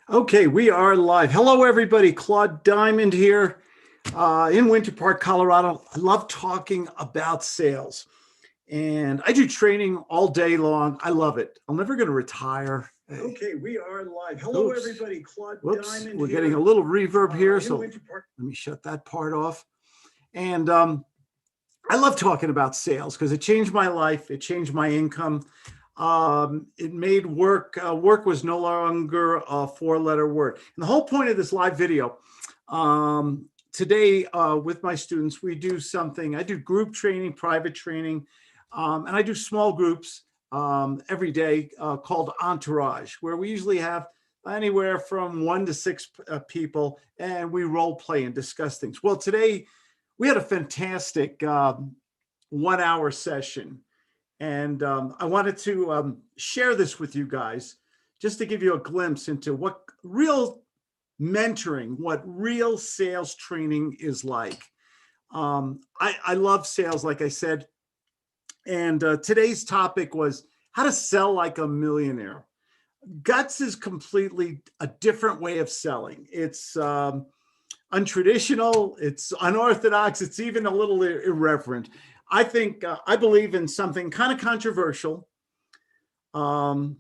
Okay, we are live. Hello, everybody. Claude Diamond here in Winter Park, Colorado. I love talking about sales and I do training all day long. I love it. I'm never going to retire. Okay, we are live. Hello, everybody. Claude Diamond. We're getting a little reverb here, so let me shut that part off. And I love talking about sales because it changed my life. It changed my income. It made work was no longer a four-letter word. And the whole point of this live video today with my students, we do something. I do group training, private training, and I do small groups every day called Entourage, where we usually have anywhere from 1 to 6 people, and we role play and discuss things. Well, today we had a fantastic 1 hour session. And I wanted to share this with you guys just to give you a glimpse into what real mentoring, what real sales training is like. I love sales, like I said. And today's topic was how to sell like a millionaire. Guts is completely a different way of selling. It's untraditional, it's unorthodox, it's even a little irreverent. I think I believe in something kind of controversial, that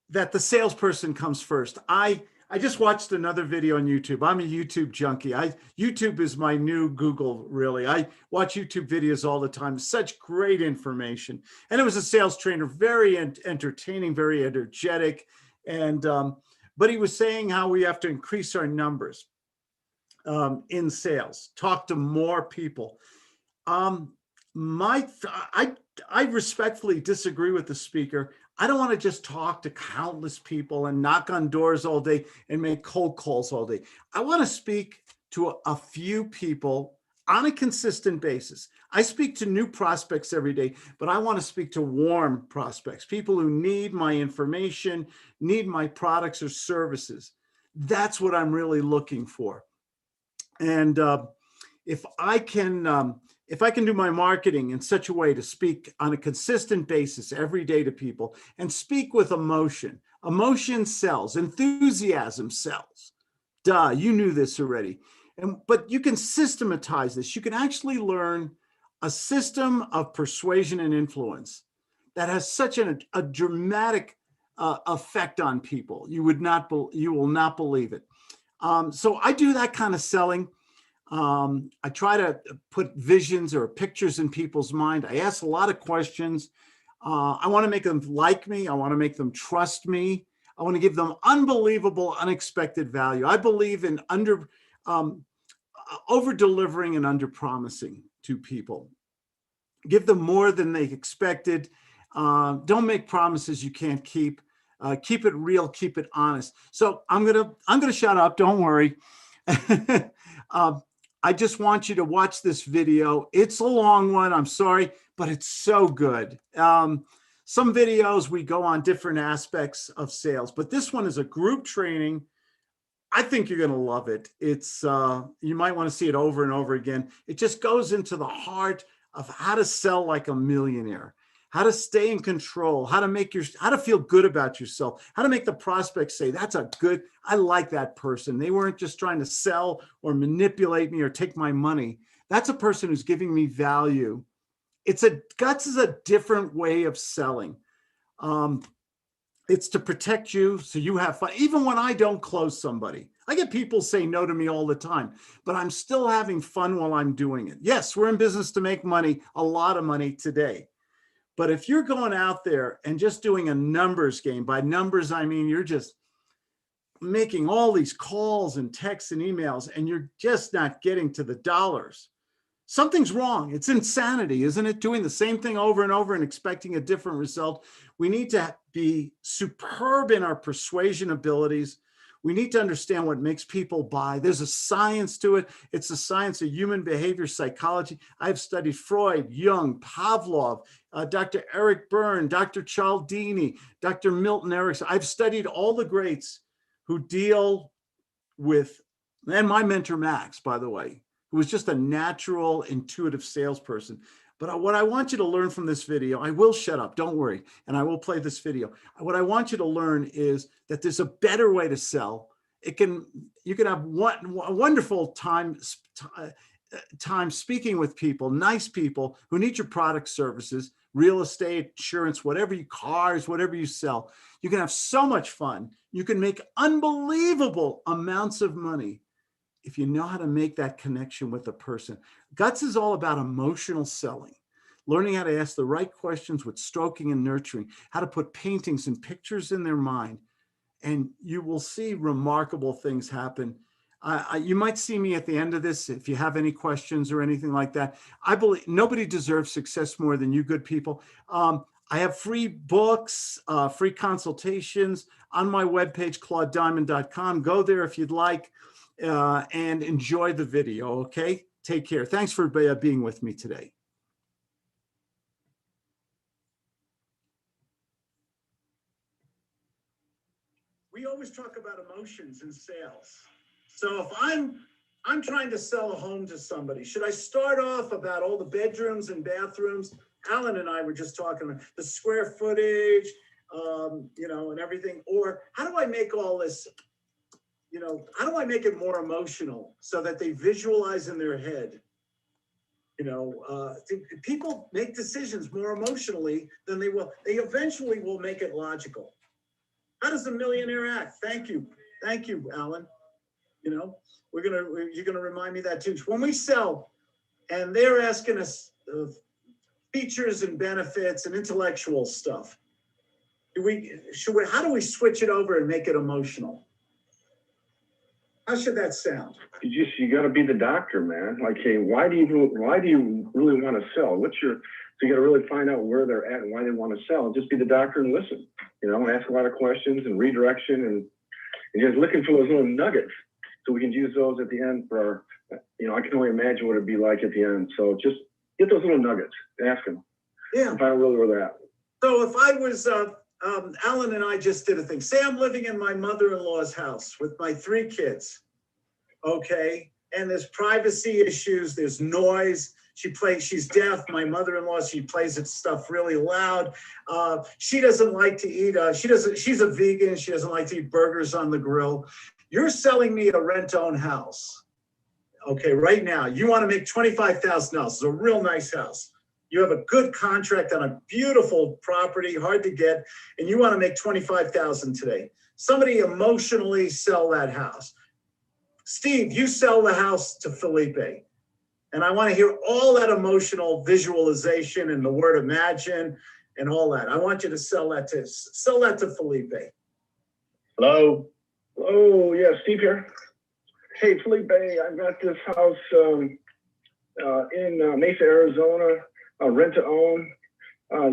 the salesperson comes first. I just watched another video on YouTube. I'm a YouTube junkie. YouTube is my new Google, really. I watch YouTube videos all the time. Such great information. And it was a sales trainer, very entertaining, very energetic. And but he was saying how we have to increase our numbers in sales, talk to more people. I respectfully disagree with the speaker. I don't want to just talk to countless people and knock on doors all day and make cold calls all day. I want to speak to a few people on a consistent basis. I speak to new prospects every day, but I want to speak to warm prospects, people who need my information, need my products or services. That's what I'm really looking for. And if I can do my marketing in such a way to speak on a consistent basis every day to people and speak with emotion, emotion sells, enthusiasm sells. Duh, you knew this already. But you can systematize this. You can actually learn a system of persuasion and influence that has such a dramatic effect on people. You will not believe it. So I do that kind of selling. I try to put visions or pictures in people's mind. I ask a lot of questions. I want to make them like me. I want to make them trust me. I want to give them unbelievable, unexpected value. I believe in over delivering and under promising to people. Give them more than they expected. Don't make promises you can't keep. Keep it real. Keep it honest. So I'm gonna shut up. Don't worry. I just want you to watch this video. It's a long one, I'm sorry, but it's so good. Some videos we go on different aspects of sales, but this one is a group training. I think you're gonna love it. It's you might want to see it over and over again. It just goes into the heart of how to sell like a millionaire, how to stay in control, how to feel good about yourself, how to make the prospect say, I like that person. They weren't just trying to sell or manipulate me or take my money. That's a person who's giving me value. Guts is a different way of selling. It's to protect you so you have fun. Even when I don't close somebody, I get people say no to me all the time, but I'm still having fun while I'm doing it. Yes, we're in business to make money, a lot of money today. But if you're going out there and just doing a numbers game, by numbers, I mean, you're just making all these calls and texts and emails, and you're just not getting to the dollars. Something's wrong. It's insanity, isn't it? Doing the same thing over and over and expecting a different result. We need to be superb in our persuasion abilities. We need to understand what makes people buy. There's a science to it. It's the science of human behavior psychology. I've studied Freud, Jung, Pavlov, Dr. Eric Berne, Dr. Cialdini, Dr. Milton Erickson. I've studied all the greats who deal with, and my mentor, Max, by the way, who was just a natural, intuitive salesperson. But what I want you to learn from this video, I will shut up, don't worry, and I will play this video. What I want you to learn is that there's a better way to sell. You can have a wonderful time speaking with people, nice people who need your product, services, real estate, insurance, cars, whatever you sell. You can have so much fun. You can make unbelievable amounts of money if you know how to make that connection with a person. Guts is all about emotional selling, learning how to ask the right questions with stroking and nurturing, how to put paintings and pictures in their mind. And you will see remarkable things happen. You might see me at the end of this if you have any questions or anything like that. I believe nobody deserves success more than you good people. I have free books, free consultations on my webpage, claudediamond.com. Go there if you'd like, and enjoy the video, okay? Take care. Thanks for being with me today. We always talk about emotions in sales. So if I'm trying to sell a home to somebody, should I start off about all the bedrooms and bathrooms? Alan and I were just talking about the square footage, and everything. Or how do I make all this, how do I make it more emotional so that they visualize in their head? People make decisions more emotionally than they will. They eventually will make it logical. How does a millionaire act? Thank you, Alan. You're gonna remind me that too. When we sell, and they're asking us features and benefits and intellectual stuff, how do we switch it over and make it emotional? How should that sound? You got to be the doctor, man. Like, hey, why do you really want to sell? So you got to really find out where they're at and why they want to sell. Just be the doctor and listen. Ask a lot of questions and redirection and just looking for those little nuggets so we can use those at the end for our. I can only imagine what it'd be like at the end. So just get those little nuggets. Ask them. Yeah. Find out really where they're at. So if I was Alan and I just did a thing. Say I'm living in my mother-in-law's house with my 3 kids, okay? And there's privacy issues, there's noise. She's deaf, my mother-in-law, she plays it stuff really loud. She doesn't like to eat, she's a vegan, she doesn't like to eat burgers on the grill. You're selling me a rent-own house, okay, right now. You want to make $25,000, it's a real nice house. You have a good contract on a beautiful property, hard to get, and you want to make $25,000 today. Somebody emotionally sell that house. Steve, you sell the house to Felipe, and I want to hear all that emotional visualization and the word imagine and all that. I want you to sell that to Felipe. Hello. Oh yeah, Steve here. Hey Felipe, I've got this house in Mesa, Arizona. Rent to own.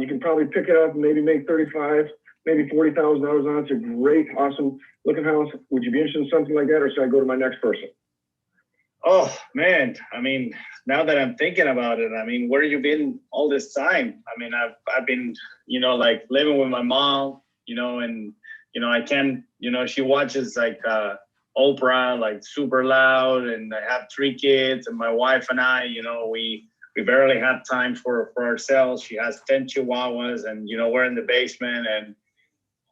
You can probably pick it up and maybe make $35,000, maybe $40,000 on it. It's a great, awesome looking house. Would you be interested in something like that, or should I go to my next person? Oh man, now that I'm thinking about it, where you been all this time? I've been, like living with my mom, and I can, she watches like Oprah, like super loud, and I have 3 kids, and my wife and I, we barely have time for ourselves. She has 10 chihuahuas, and we're in the basement, and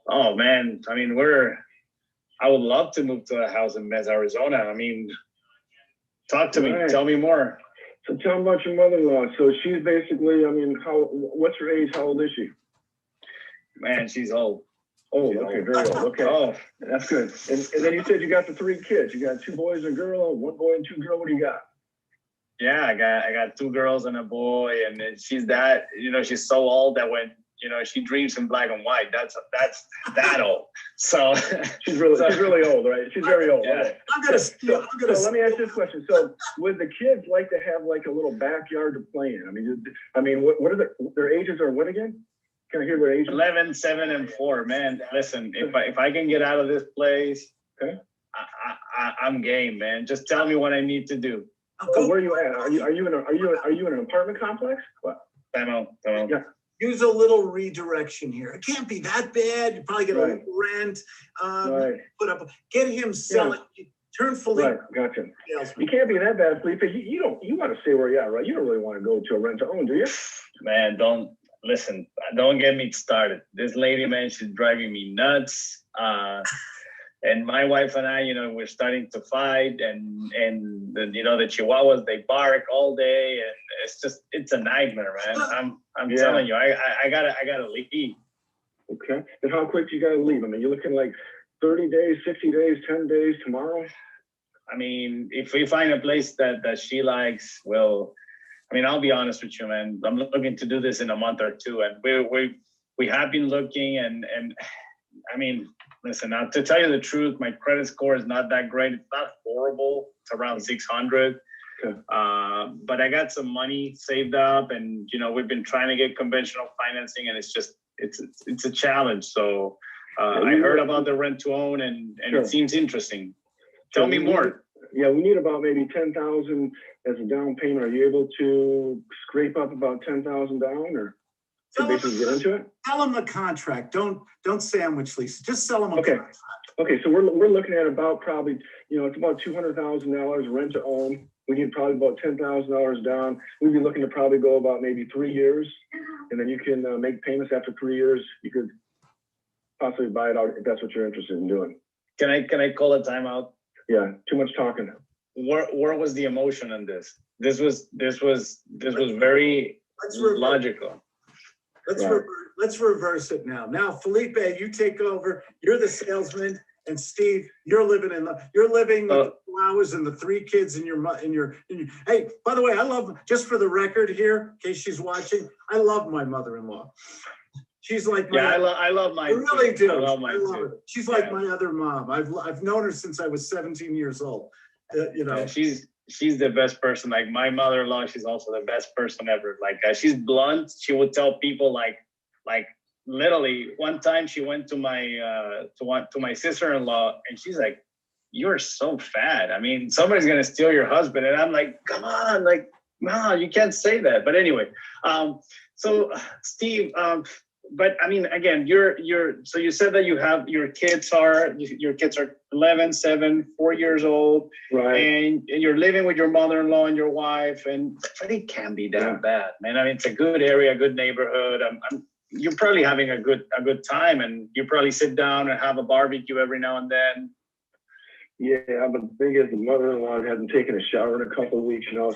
oh man, I would love to move to a house in Mesa, Arizona. Talk to me, right. Tell me more. So tell me about your mother-in-law. So she's basically, what's her age? How old is she? Man, she's old. Oh, okay, very old. Okay, oh, that's good. And then you said you got the 3 kids. You got 2 boys and a girl, 1 boy and 2 girls. What do you got? Yeah, I got 2 girls and a boy, and she's that, she's so old that when, she dreams in black and white. That's that old. So she's really old, right? She's very old. Yeah. Okay. So let me ask this question. So would the kids like to have like a little backyard to play in? What are their ages or what again? Can I hear their ages? 11, 7, and 4. Man, listen, if I can get out of this place, okay, I'm game, man. Just tell me what I need to do. So where are you at? Are you in an apartment complex? What? Time out. Yeah. Use a little redirection here. It can't be that bad. You probably get a little rent. Right. Get him selling. Yeah. Turn Felipe. Right, gotcha. Salesman. You can't be that bad, Felipe. You want to stay where you're at, right? You don't really want to go to a rent to own, do you? Man, don't get me started. This lady, man, she's driving me nuts. And my wife and I, we're starting to fight, and the, the Chihuahuas, they bark all day, and it's a nightmare, man. I'm telling you, I gotta leave. Okay. And how quick do you gotta leave? I mean, you're looking like 30 days, 60 days, 10 days, tomorrow? I mean, if we find a place that she likes, well, I mean, I'll be honest with you, man. I'm looking to do this in a month or two, and we have been looking, and I mean, listen, now to tell you the truth, my credit score is not that great. It's not horrible. It's around 600. Okay. But I got some money saved up, and we've been trying to get conventional financing, and it's a challenge. So I heard about the rent to own, and Sure. It seems interesting. Tell me more. We need about maybe 10,000 as a down payment. Are you able to scrape up about 10,000 down, or to basically get into it? Tell them the contract. Don't sandwich lease. Just sell them a Okay. contract. Okay, so we're looking at about probably, it's about $200,000 rent to own. We need probably about $10,000 down. We'd be looking to probably go about maybe 3 years, and then you can make payments after 3 years. You could possibly buy it out if that's what you're interested in doing. Can I call a timeout? Yeah, too much talking. Where was the emotion in this? This was very logical. Let's reverse it now. Now, Felipe, you take over. You're the salesman, and Steve, you're living with the 2 hours and the 3 kids and your. Hey, by the way, I love, just for the record here, in case she's watching, I love my mother-in-law. She's like I love mine. I really do. I love mine too. She's like my other mom. I've known her since I was 17 years old. Yeah, she's the best person. Like my mother-in-law, she's also the best person ever. Like she's blunt. She would tell people like literally one time she went to my sister-in-law, and she's like, "You're so fat. I mean, somebody's gonna steal your husband." And I'm like, "Come on, like, no, you can't say that." But anyway, so Steve, but I mean, again, so you said that your kids are 11, 7, 4 years old, right? And you're living with your mother-in-law and your wife, and it can't be that bad, man. I mean, it's a good area, a good neighborhood. You're probably having a good time, and you probably sit down and have a barbecue every now and then. Yeah, but the thing is, the mother-in-law hasn't taken a shower in a couple of weeks, so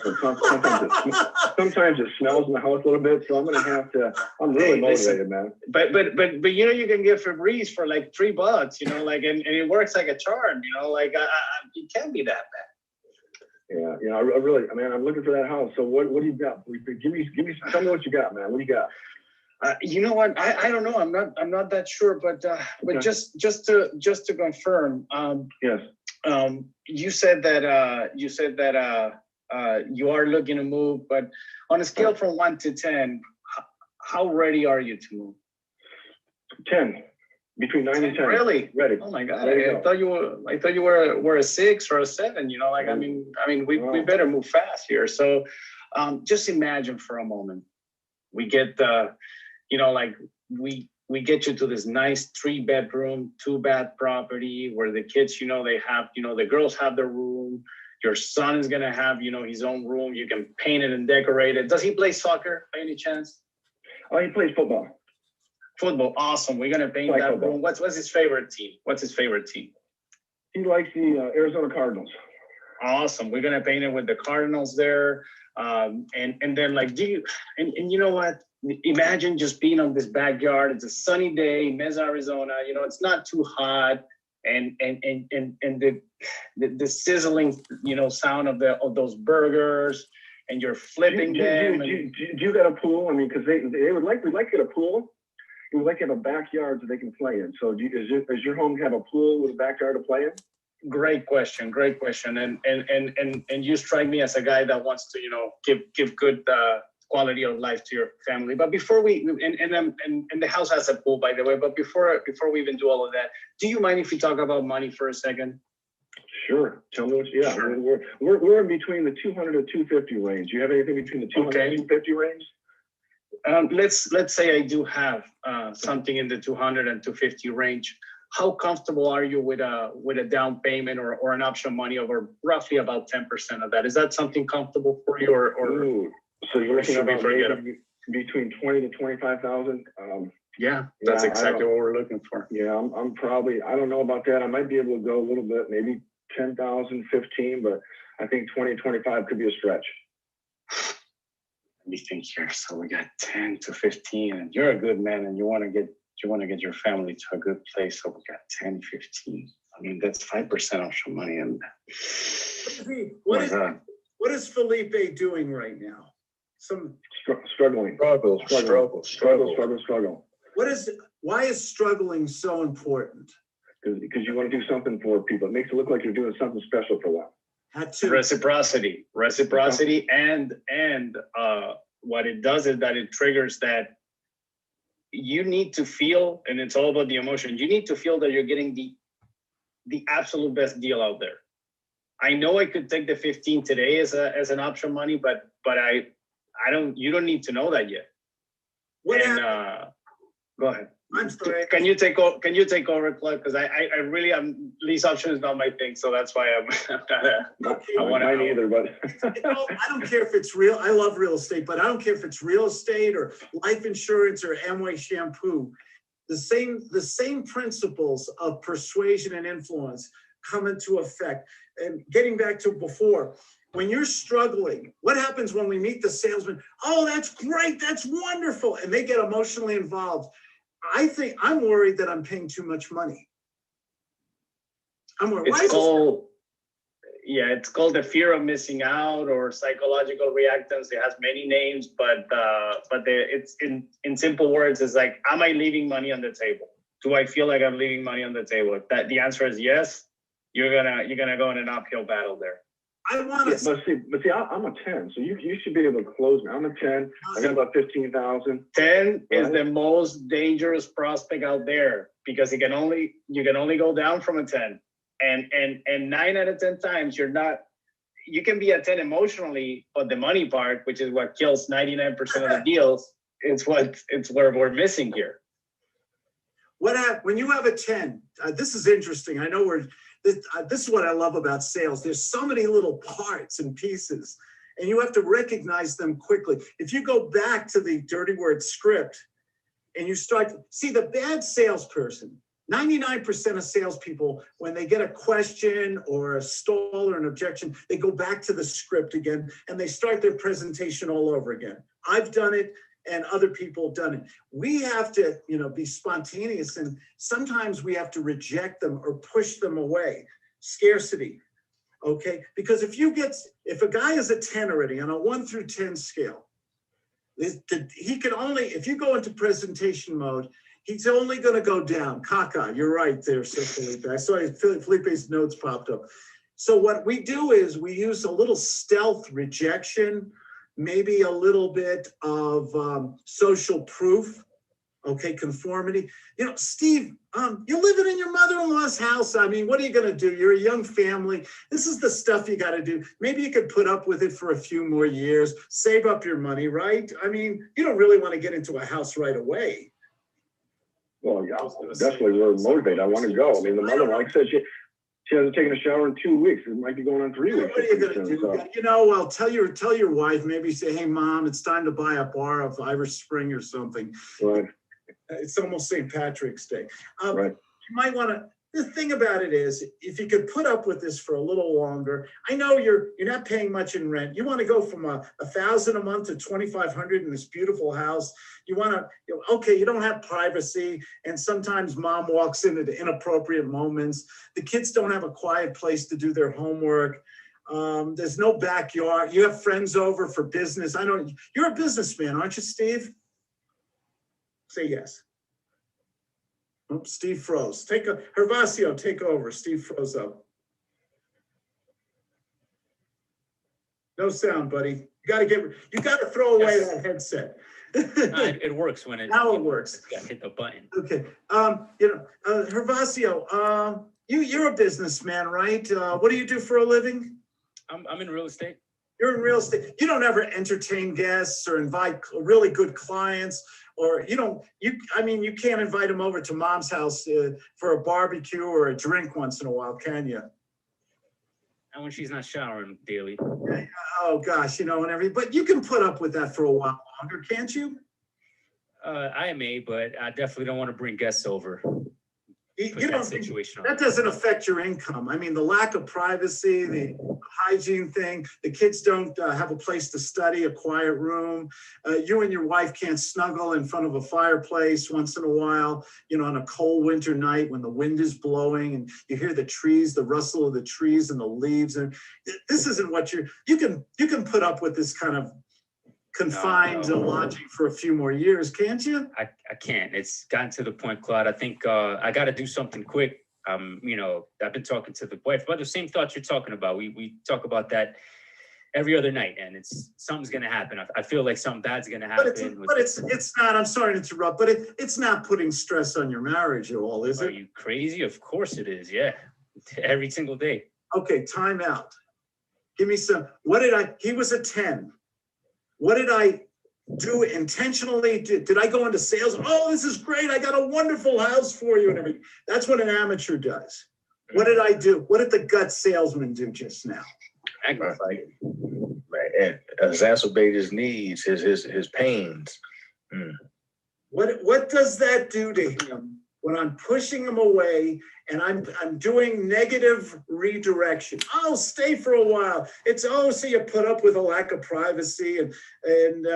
sometimes it smells in the house a little bit. So I'm really motivated, man. But you can get Febreze for like $3, and it works like a charm, it can't be that bad. Yeah, I'm looking for that house. So what do you got? Tell me what you got, man. What do you got? You know what? I don't know. I'm not that sure, but Okay. just to confirm. Yes. You said that you are looking to move, but on a scale from 1 to 10, how ready are you to move? 10, between 9 and 10. Really? Ready? Oh my God! I thought you were a 6 or a 7. I mean, we better move fast here. So, just imagine for a moment, we get we get you to this nice 3-bedroom, 2-bath property where the kids, they have, the girls have their room. Your son is going to have, his own room. You can paint it and decorate it. Does he play soccer by any chance? Oh, he plays football. Football. Awesome. We're going to paint that room. What's his favorite team? What's his favorite team? He likes the Arizona Cardinals. Awesome. We're going to paint it with the Cardinals there. And then you know what? Imagine just being on this backyard. It's a sunny day, Mesa, Arizona. It's not too hot, and the sizzling, sound of those burgers, and you're flipping them. Do you got a pool? I mean, because we'd like to get a pool. We would like to have a backyard so they can play in. So does your home have a pool with a backyard to play in? Great question. And you strike me as a guy that wants to, give good quality of life to your family. But before and the house has a pool, by the way, but before we even do all of that, do you mind if we talk about money for a second? Sure. Tell me Sure. We're in between the 200 to 250 range. Do you have anything between the 200 and 250 range? Let's say I do have something in the 200 and 250 range. how comfortable are you with a down payment or an option money over roughly about 10% of that? Is that something comfortable for you, or Ooh, so you're looking should we about forget it? maybe between 20 to 25,000. Yeah, that's Yeah, exactly what we're looking for. Yeah, I'm probably, I don't know about that. I might be able to go a little bit, maybe 10,000, 15, but I think 20, 25 could be a stretch. Let me think here. So we got 10 to 15, and you're a good man, and you want to get your family to a good place. So we got 10, 15. I mean, that's 5% option money, and what is Felipe doing right now? Struggling. Struggle. Why is struggling so important? Because you want to do something for people. It makes it look like you're doing something special for them. Reciprocity, and what it does is that it triggers that you need to feel, and it's all about the emotion. You need to feel that you're getting the absolute best deal out there. I know I could take the 15 today as an option money, but you don't need to know that yet. Go ahead. I'm sorry. Can you take over, Claude? Because I really am. Lease option is not my thing, so that's why I'm not. Mine either, but I don't care if it's real. I love real estate, but I don't care if it's real estate or life insurance or Amway shampoo. The same principles of persuasion and influence come into effect. And getting back to before, when you're struggling, what happens when we meet the salesman? Oh, that's great. That's wonderful. And they get emotionally involved. I think I'm worried that I'm paying too much money. I'm worried. It's called the fear of missing out or psychological reactance. It has many names, but it's in simple words, it's like, am I leaving money on the table? Do I feel like I'm leaving money on the table? If the answer is yes, you're gonna go in an uphill battle there. I want to. But see, I'm a 10, so you should be able to close me. I'm a 10. I got about 15,000. 10 is the most dangerous prospect out there because you can only go down from a 10, and 9 out of 10 times you can be a 10 emotionally, but the money part, which is what kills 99% of the deals, it's where we're missing here. When you have a 10, this is interesting. I know this is what I love about sales. There's so many little parts and pieces, and you have to recognize them quickly. If you go back to the dirty word script and you start to see the bad salesperson, 99% of salespeople, when they get a question or a stall or an objection, they go back to the script again and they start their presentation all over again. I've done it. And other people have done it. We have to, be spontaneous, and sometimes we have to reject them or push them away. Scarcity, okay? Because if a guy is a 10 already on a 1 through 10 scale, he can only, if you go into presentation mode, he's only going to go down. Caca, you're right there, Sir Felipe. I saw Felipe's notes popped up. So what we do is we use a little stealth rejection, maybe a little bit of social proof, okay, conformity. Steve, you're living in your mother-in-law's house. I mean, what are you going to do? You're a young family. This is the stuff you got to do. Maybe you could put up with it for a few more years, save up your money, right? I mean, you don't really want to get into a house right away. Well, yeah, definitely we're motivated. I want to go. I mean, the mother-in-law, like I said, she hasn't taken a shower in 2 weeks. It might be going on 3 weeks. What are you going to do? So. Well, tell your wife, maybe say, hey, Mom, it's time to buy a bar of Irish Spring or something. Right. It's almost St. Patrick's Day. Right. You might want to, the thing about it is, if you could put up with this for a little longer, I know you're not paying much in rent. You want to go from $1,000 a month to $2,500 in this beautiful house. You want to, okay, you don't have privacy, and sometimes Mom walks in at inappropriate moments. The kids don't have a quiet place to do their homework. There's no backyard. You have friends over for business. You're a businessman, aren't you, Steve? Say yes. Oh, Steve froze. Hervasio, take over. Steve froze up. No sound, buddy. You got to throw away that headset. It works when now it works. Hit the button. Okay. Hervasio, you're a businessman, right? What do you do for a living? I'm in real estate. You're in real estate. You don't ever entertain guests or invite really good clients, or you can't invite them over to mom's house for a barbecue or a drink once in a while, can you? And when she's not showering daily. Oh gosh, and everything. But you can put up with that for a while longer, can't you? I may, but I definitely don't want to bring guests over. That doesn't affect your income. I mean, the lack of privacy, the hygiene thing, the kids don't have a place to study, a quiet room. You and your wife can't snuggle in front of a fireplace once in a while, on a cold winter night when the wind is blowing and you hear the trees, the rustle of the trees and the leaves. And this isn't what you can put up with this kind of confined lodging for a few more years, can't you? I can't. It's gotten to the point, Claude. I think I got to do something quick. I've been talking to the wife about the same thoughts you're talking about. We talk about that every other night, and something's going to happen. I feel like something bad's going to happen. But it's not. I'm sorry to interrupt, but it's not putting stress on your marriage at all, is it? Are you crazy? Of course it is. Yeah, every single day. Okay, time out. Give me some. He was a 10. What did I do intentionally? Did I go into sales? Oh, this is great. I got a wonderful house for you and everything. That's what an amateur does. What did I do? What did the gut salesman do just now? Magnify. And exacerbate his needs, his pains. What does that do to him when I'm pushing him away and I'm doing negative redirection? Oh, stay for a while. So you put up with a lack of privacy and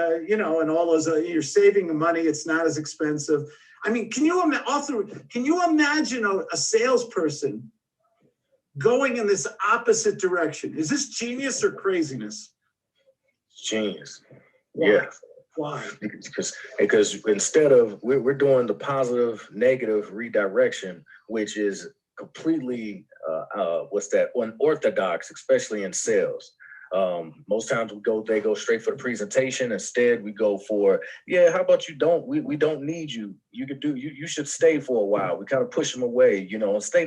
all those. You're saving the money. It's not as expensive. I mean, can you imagine a salesperson going in this opposite direction? Is this genius or craziness? Genius. Why? Yeah. Why? Because instead of we're doing the positive negative redirection, which is completely unorthodox, especially in sales. Most times they go straight for the presentation. Instead, we go for, how about we don't need you. You should stay for a while. We kind of push them away, and stay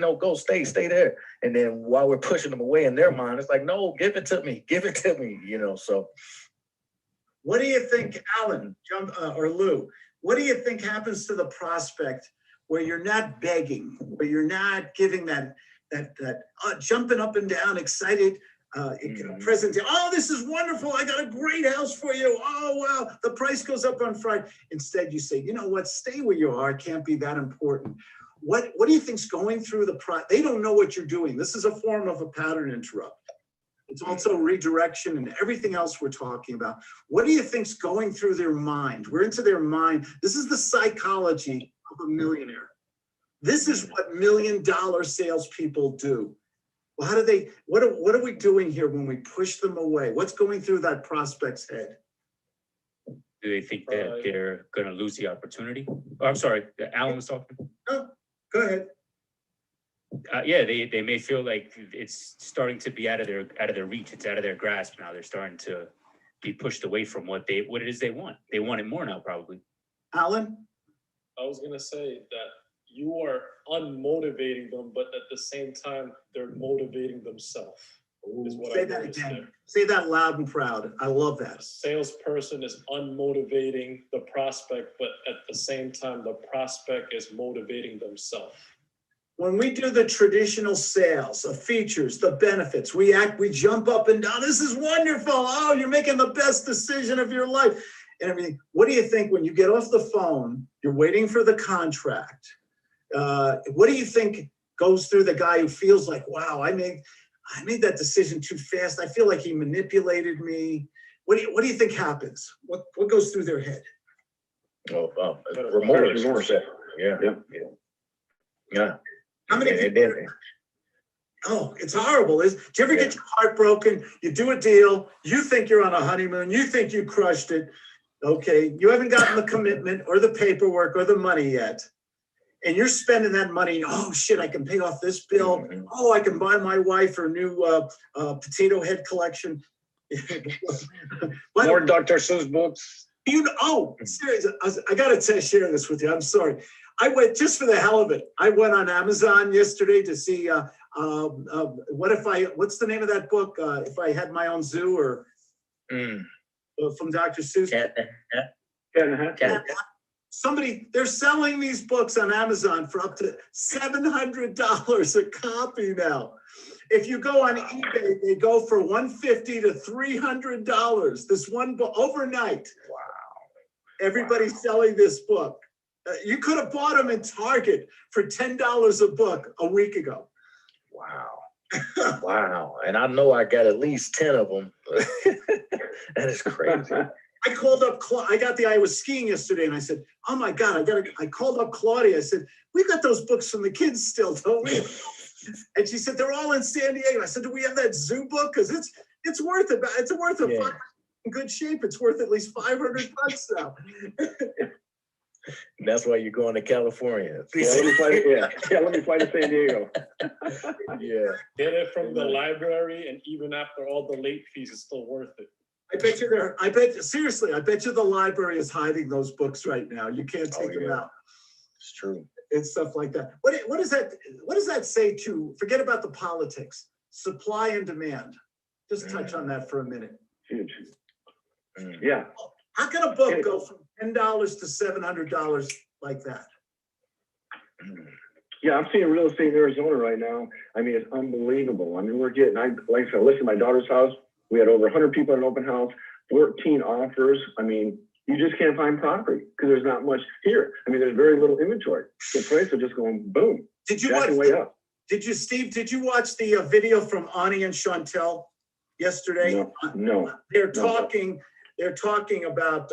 there. And then while we're pushing them away in their mind, it's like, no, give it to me, so. What do you think, Alan, or Lou, what do you think happens to the prospect where you're not begging, where you're not giving that jumping up and down, excited, presentation? Oh, this is wonderful. I got a great house for you. Oh, wow. The price goes up on Friday. Instead, you say, you know what? Stay where you are. It can't be that important. What do you think's going through they don't know what you're doing. This is a form of a pattern interrupt. It's also redirection and everything else we're talking about. What do you think's going through their mind? We're into their mind. This is the psychology of a millionaire. This is what $1 million salespeople do. Well, what are we doing here when we push them away? What's going through that prospect's head? Do they think that they're going to lose the opportunity? Oh, I'm sorry, Alan was talking. No, go ahead. They may feel like it's starting to be out of their reach. It's out of their grasp now. They're starting to be pushed away from what it is they want. They want it more now, probably. Alan? I was going to say that you are unmotivating them, but at the same time, they're motivating themselves. Say that again. There. Say that loud and proud. I love that. A salesperson is unmotivating the prospect, but at the same time, the prospect is motivating themselves. When we do the traditional sales of features, the benefits, we jump up and down. This is wonderful. Oh, you're making the best decision of your life and everything. What do you think when you get off the phone, you're waiting for the contract? What do you think goes through the guy who feels like, wow, I made that decision too fast. I feel like he manipulated me. What do you think happens? What goes through their head? Remorse. Yeah. How many people? Oh, it's horrible. Do you ever get your heart broken? You do a deal. You think you're on a honeymoon. You think you crushed it. Okay. You haven't gotten the commitment or the paperwork or the money yet. And you're spending that money. Oh, shit, I can pay off this bill. Mm-hmm. Oh, I can buy my wife her new potato head collection. More Dr. Seuss books. Serious. I got to share this with you. I'm sorry. I went just for the hell of it. I went on Amazon yesterday to see what's the name of that book? If I had my own zoo, or from Dr. Seuss. Cat in the Hat. Yeah. Somebody, they're selling these books on Amazon for up to $700 a copy now. If you go on eBay, they go for $150 to $300. This one book overnight. Wow. Everybody's selling this book. You could have bought them in Target for $10 a book a week ago. Wow. Wow. And I know I got at least 10 of them. That is crazy. I called up, I was skiing yesterday and I said, oh my God, I called up Claudia. I said, we got those books from the kids still, don't we? And she said, they're all in San Diego. I said, do we have that zoo book? Because it's worth it. It's worth it. Yeah. In good shape. It's worth at least $500 now. That's why you're going to California. Let me fly to San Diego. Yeah. Get it from the library, and even after all the late fees, it's still worth it. I bet you the library is hiding those books right now. You can't take them out. It's true. It's stuff like that. What does that say to, forget about the politics, supply and demand? Just touch on that for a minute. Huge. Yeah. How can a book go from $10 to $700 like that? Yeah, I'm seeing real estate in Arizona right now. I mean, it's unbelievable. I mean, like I said, I listed my daughter's house. We had over 100 people at an open house, 14 offers. I mean, you just can't find property because there's not much here. I mean, there's very little inventory. The prices are just going boom. Did you watch Steve, did you watch the video from Ani and Chantel yesterday? No. They're talking about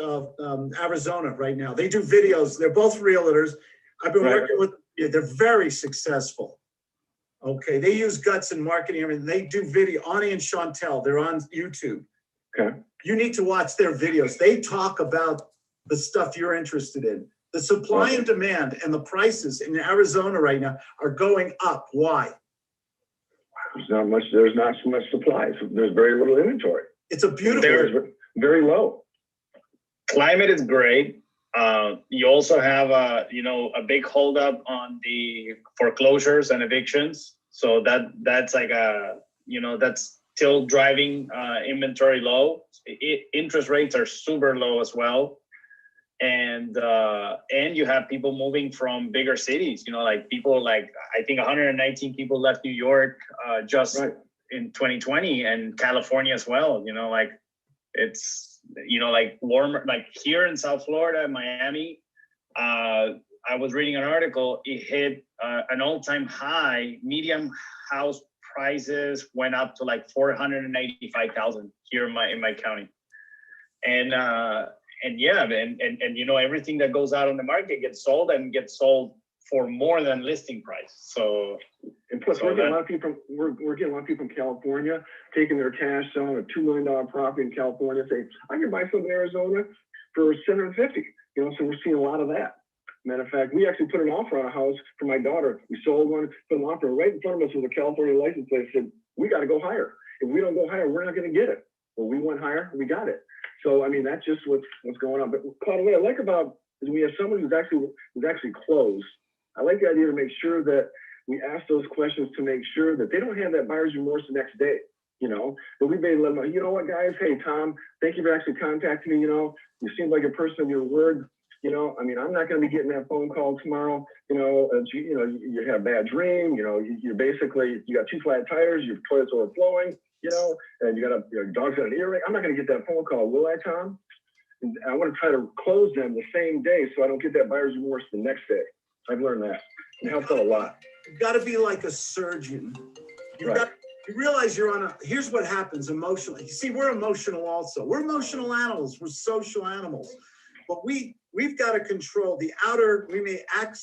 Arizona right now. They do videos. They're both realtors. I've been working with, they're very successful. Okay, they use guts and marketing. Everything. They do video. Ani and Chantel, they're on YouTube. Okay. You need to watch their videos. They talk about the stuff you're interested in. The supply and demand and the prices in Arizona right now are going up. Why? There's not so much supply. So there's very little inventory. It's a beautiful, very low. Climate is great. You also have a big holdup on the foreclosures and evictions. So that's like that's still driving inventory low. Interest rates are super low as well. And you have people moving from bigger cities, I think 119 people left New York in 2020, and California as well. It's warmer, like here in South Florida, Miami. I was reading an article. It hit an all-time high. Medium house prices went up to like $485,000 here in my county, and everything that goes out on the market gets sold for more than listing price. So, and plus, we're getting a lot of people from California taking their cash, selling a $2 million property in California, saying, I can buy something in Arizona for $750. So we're seeing a lot of that. Matter of fact, we actually put an offer on a house for my daughter. We sold one, put an offer right in front of us with a California license plate. Said, we got to go higher. If we don't go higher, we're not going to get it. Well, we went higher, we got it. So, I mean, that's just what's going on. But Claude, what I like about is we have someone who's actually closed. I like the idea to make sure that we ask those questions to make sure that they don't have that buyer's remorse the next day, But we may let them know, you know what, guys? Hey, Tom, thank you for actually contacting me. You seem like a person of your word. I mean, I'm not going to be getting that phone call tomorrow. You had a bad dream. You basically, you got 2 flat tires, your toilet's overflowing, and your dog's got an earring. I'm not going to get that phone call, will I, Tom? And I want to try to close them the same day so I don't get that buyer's remorse the next day. I've learned that. It helps out a lot. You've got to be like a surgeon. You realize here's what happens emotionally. You see, we're emotional also. We're emotional animals. We're social animals. But we've got to control the outer. We may act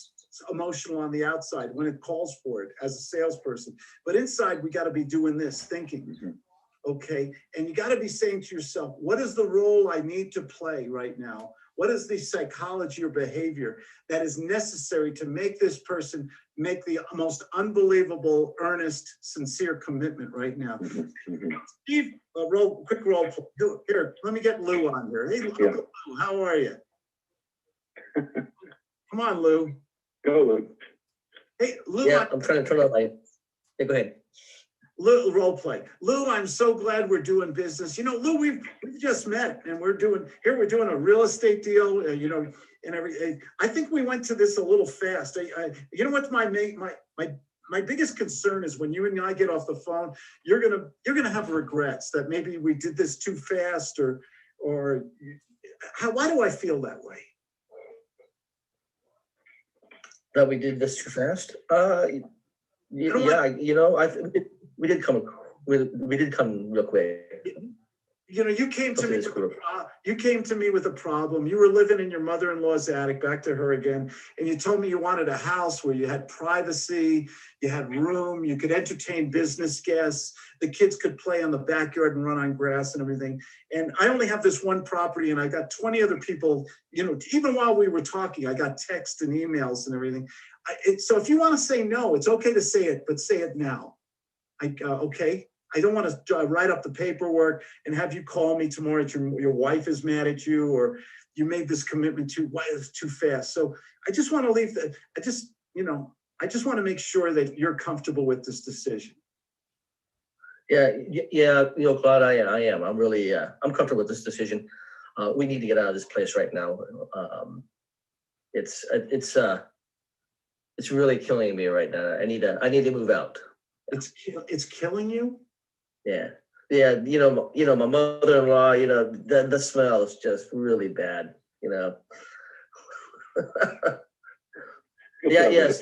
emotional on the outside when it calls for it as a salesperson. But inside, we got to be doing this, thinking. Mm-hmm. Okay? And you got to be saying to yourself, what is the role I need to play right now? What is the psychology or behavior that is necessary to make this person make the most unbelievable, earnest, sincere commitment right now? Mm-hmm. Steve, quick roll. Here, let me get Lou on here. Hey, Lou, how are you? Come on, Lou. Go, Lou. Hey, Lou. Yeah, I'm trying to turn on my. Yeah, go ahead. Lou, role play. Lou, I'm so glad we're doing business. You know, Lou, we've just met and we're doing a real estate deal, you know, and everything. I think we went to this a little fast. You know what my biggest concern is when you and I get off the phone, you're gonna have regrets that maybe we did this too fast or why do I feel that way? That we did this too fast? Yeah, you know, we did come real quick. You know, you came to Okay, me. that's cool. You came to me with a problem. You were living in your mother-in-law's attic, back to her again, and you told me you wanted a house where you had privacy, you had room, you could entertain business guests, the kids could play on the backyard and run on grass and everything. And I only have this one property, and I got 20 other people. You know, even while we were talking, I got texts and emails and everything. So if you want to say no, it's okay to say it, but say it now. Okay. I don't want to write up the paperwork and have you call me tomorrow that your wife is mad at you or you made this commitment too fast. So I just want to leave that. I just want to make sure that you're comfortable with this decision. Yeah, you know, Claude, I am. I'm really, I'm comfortable with this decision. We need to get out of this place right now. It's really killing me right now. I need to move out. It's killing you? Yeah. You know, my mother-in-law, you know, the smell is just really bad, you know. Yeah, yes.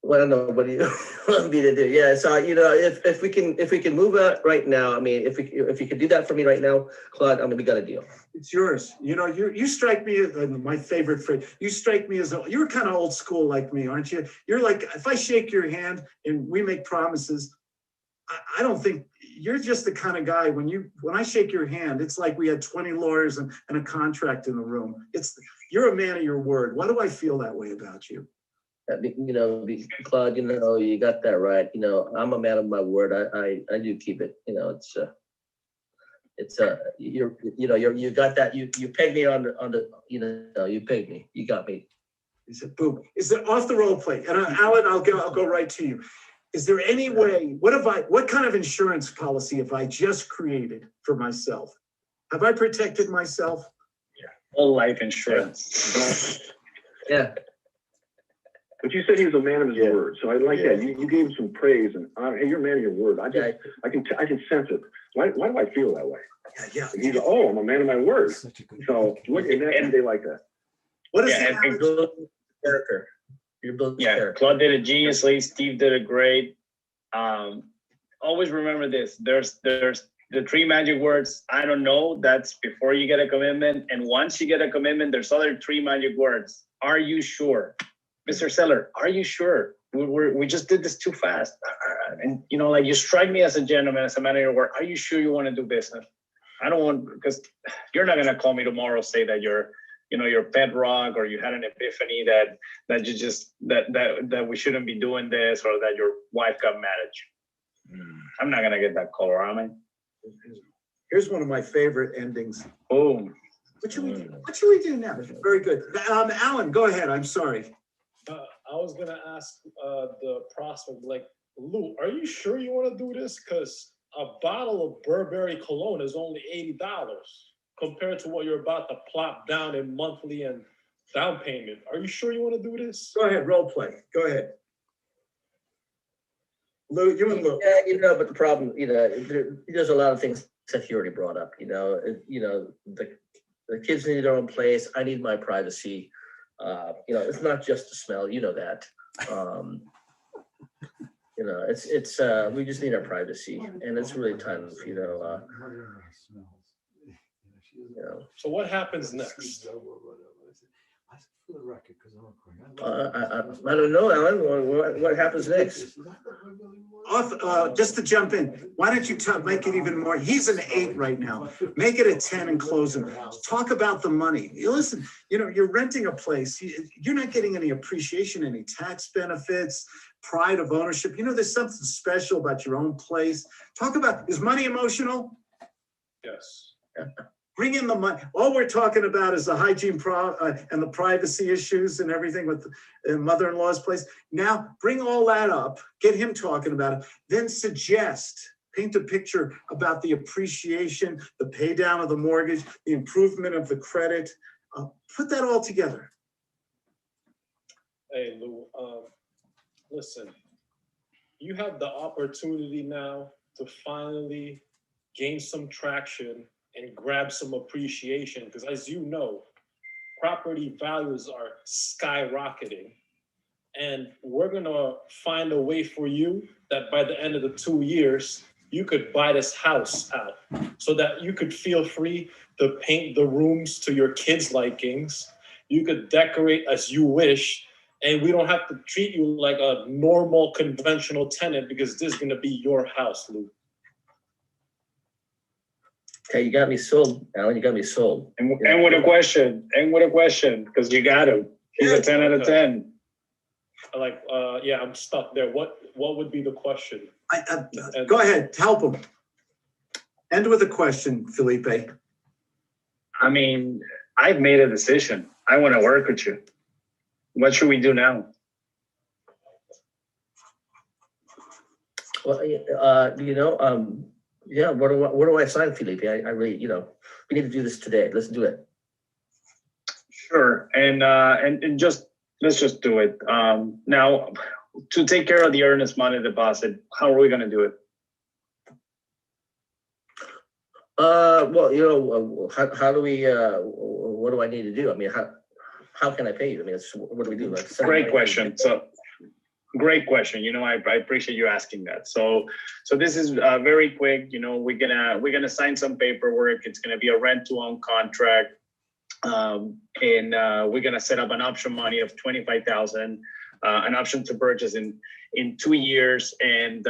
Well, I don't know, what do you want me to do? Yeah, so, you know, if we can move out right now, I mean, if you could do that for me right now, Claude, I mean, we got a deal. It's yours. You know, you strike me as my favorite phrase. You strike me as you're kind of old school like me, aren't you? You're like, if I shake your hand and we make promises, I don't think you're just the kind of guy when I shake your hand, it's like we had 20 lawyers and a contract in the room. You're a man of your word. Why do I feel that way about you? You know, Claude, you know, you got that right. You know, I'm a man of my word. I do keep it. You know, you got that. You pegged me on the you know, you pegged me. You got me. Is it boom? Is it off the role play? And Alan, I'll go right to you. Is there any way? What kind of insurance policy have I just created for myself? Have I protected myself? All life insurance. Yeah. But you said he was a man of his word, so I like that. You gave him some praise, and hey, you're a man of your word. I can sense it. Why do I feel that way? Yeah. He's I'm a man of my word. So and they like that. What is You're building character. You're building character. Claude did it geniusly. Steve did it great. Always remember this. There's the 3 magic words. I don't know. That's before you get a commitment, and once you get a commitment, there's other 3 magic words. Are you sure? Mr. Seller, are you sure? We just did this too fast. And, you know, like, you strike me as a gentleman, as a man of your word. Are you sure you want to do business? I don't want, because you're not going to call me tomorrow, say that you're pet rock, or you had an epiphany that you just, that we shouldn't be doing this, or that your wife got mad at you. I'm not going to get that call, am I? Here's one of my favorite endings. Boom. What should we do now? Very good. Alan, go ahead. I'm sorry. I was gonna ask the prospect, like, Lou, are you sure you want to do this? Because a bottle of Burberry cologne is only $80 compared to what you're about to plop down in monthly and down payment. Are you sure you want to do this? Go ahead, role play. Go ahead. Lou, you and Lou. Yeah, you know, but the problem, you know, there's a lot of things that he already brought up. You know, the kids need their own place. I need my privacy. You know, it's not just the smell, you know that. You know, it's we just need our privacy, and it's really time, you know. So what happens next? I don't know, Alan. What happens next? Just to jump in, why don't you make it even more? He's an 8 right now. Make it a 10 and close him. Talk about the money. Listen, you know, you're renting a place. You're not getting any appreciation, any tax benefits, pride of ownership. You know, there's something special about your own place. Talk about, is money emotional? Yes. Bring in the money. All we're talking about is the hygiene and the privacy issues and everything with the mother-in-law's place. Now bring all that up, get him talking about it, then paint a picture about the appreciation, the pay down of the mortgage, the improvement of the credit. Put that all together. Hey, Lou, listen, you have the opportunity now to finally gain some traction and grab some appreciation, because as you know, property values are skyrocketing. And we're gonna find a way for you that by the end of the 2 years, you could buy this house out so that you could feel free to paint the rooms to your kids' likings. You could decorate as you wish, and we don't have to treat you like a normal conventional tenant because this is gonna be your house, Lou. Okay, you got me sold, Alan, you got me sold. And with a question, because you got him. He's a 10 out of 10. Like, yeah, I'm stuck there. What would be the question? Go ahead, help him. End with a question, Felipe. I mean, I've made a decision. I want to work with you. What should we do now? Well, yeah, where do I sign, Felipe? I really, we need to do this today. Let's do it. Sure, and let's just do it. Now, to take care of the earnest money deposit, how are we going to do it? Well, how do we? What do I need to do? I mean, how can I pay you? I mean, what do we do? Great question. Great question. I appreciate you asking that. So this is very quick. We're gonna sign some paperwork. It's gonna be a rent-to-own contract, and we're gonna set up an option money of $25,000, an option to purchase in 2 years, and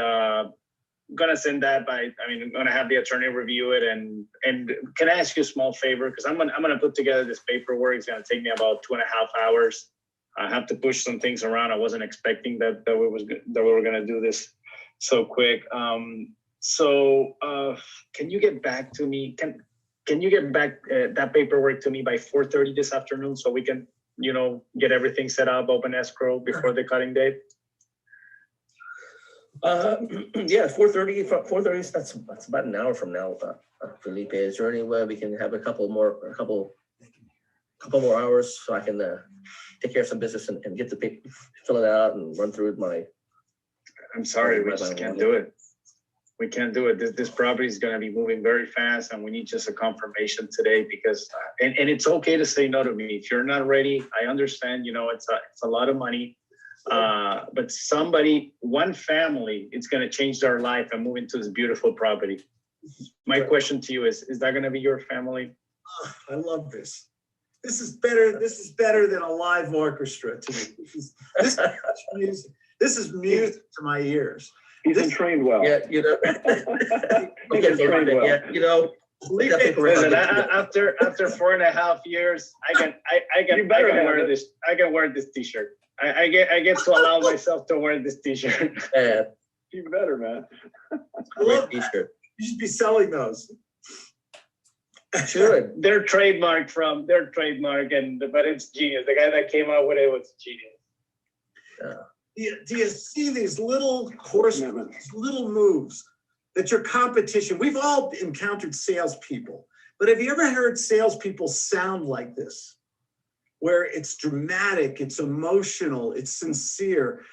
gonna send that I'm gonna have the attorney review it, and can I ask you a small favor? Because I'm gonna put together this paperwork. It's gonna take me about 2.5 hours. I have to push some things around. I wasn't expecting that we were gonna do this so quick. So can you get back to me? Can you get back that paperwork to me by 4:30 this afternoon so we can get everything set up, open escrow before the cutting date? Yeah, 4:30. 4:30. That's about an hour from now, Felipe. Is there any way we can have a couple more hours so I can take care of some business and get the paper, fill it out, and run through my? I'm sorry, we just can't do it. We can't do it. This property is going to be moving very fast, and we need just a confirmation today because, and it's okay to say no to me if you're not ready. I understand. It's a lot of money. But one family, it's going to change their life and move into this beautiful property. My question to you is that going to be your family? Oh, I love this. This is better than a live orchestra to me. This is music to my ears. He's been trained well. Yeah, He's been trained well. Yeah, Listen, after 4.5 years, I can wear this t-shirt. I get to allow myself to wear this t-shirt. Yeah. You better, man. I love that. You should be selling those. Sure. They're trademark, but it's genius. The guy that came out with it was genius. Do you see these little little moves that your competition? We've all encountered salespeople, but have you ever heard salespeople sound like this? Where it's dramatic, it's emotional, it's sincere.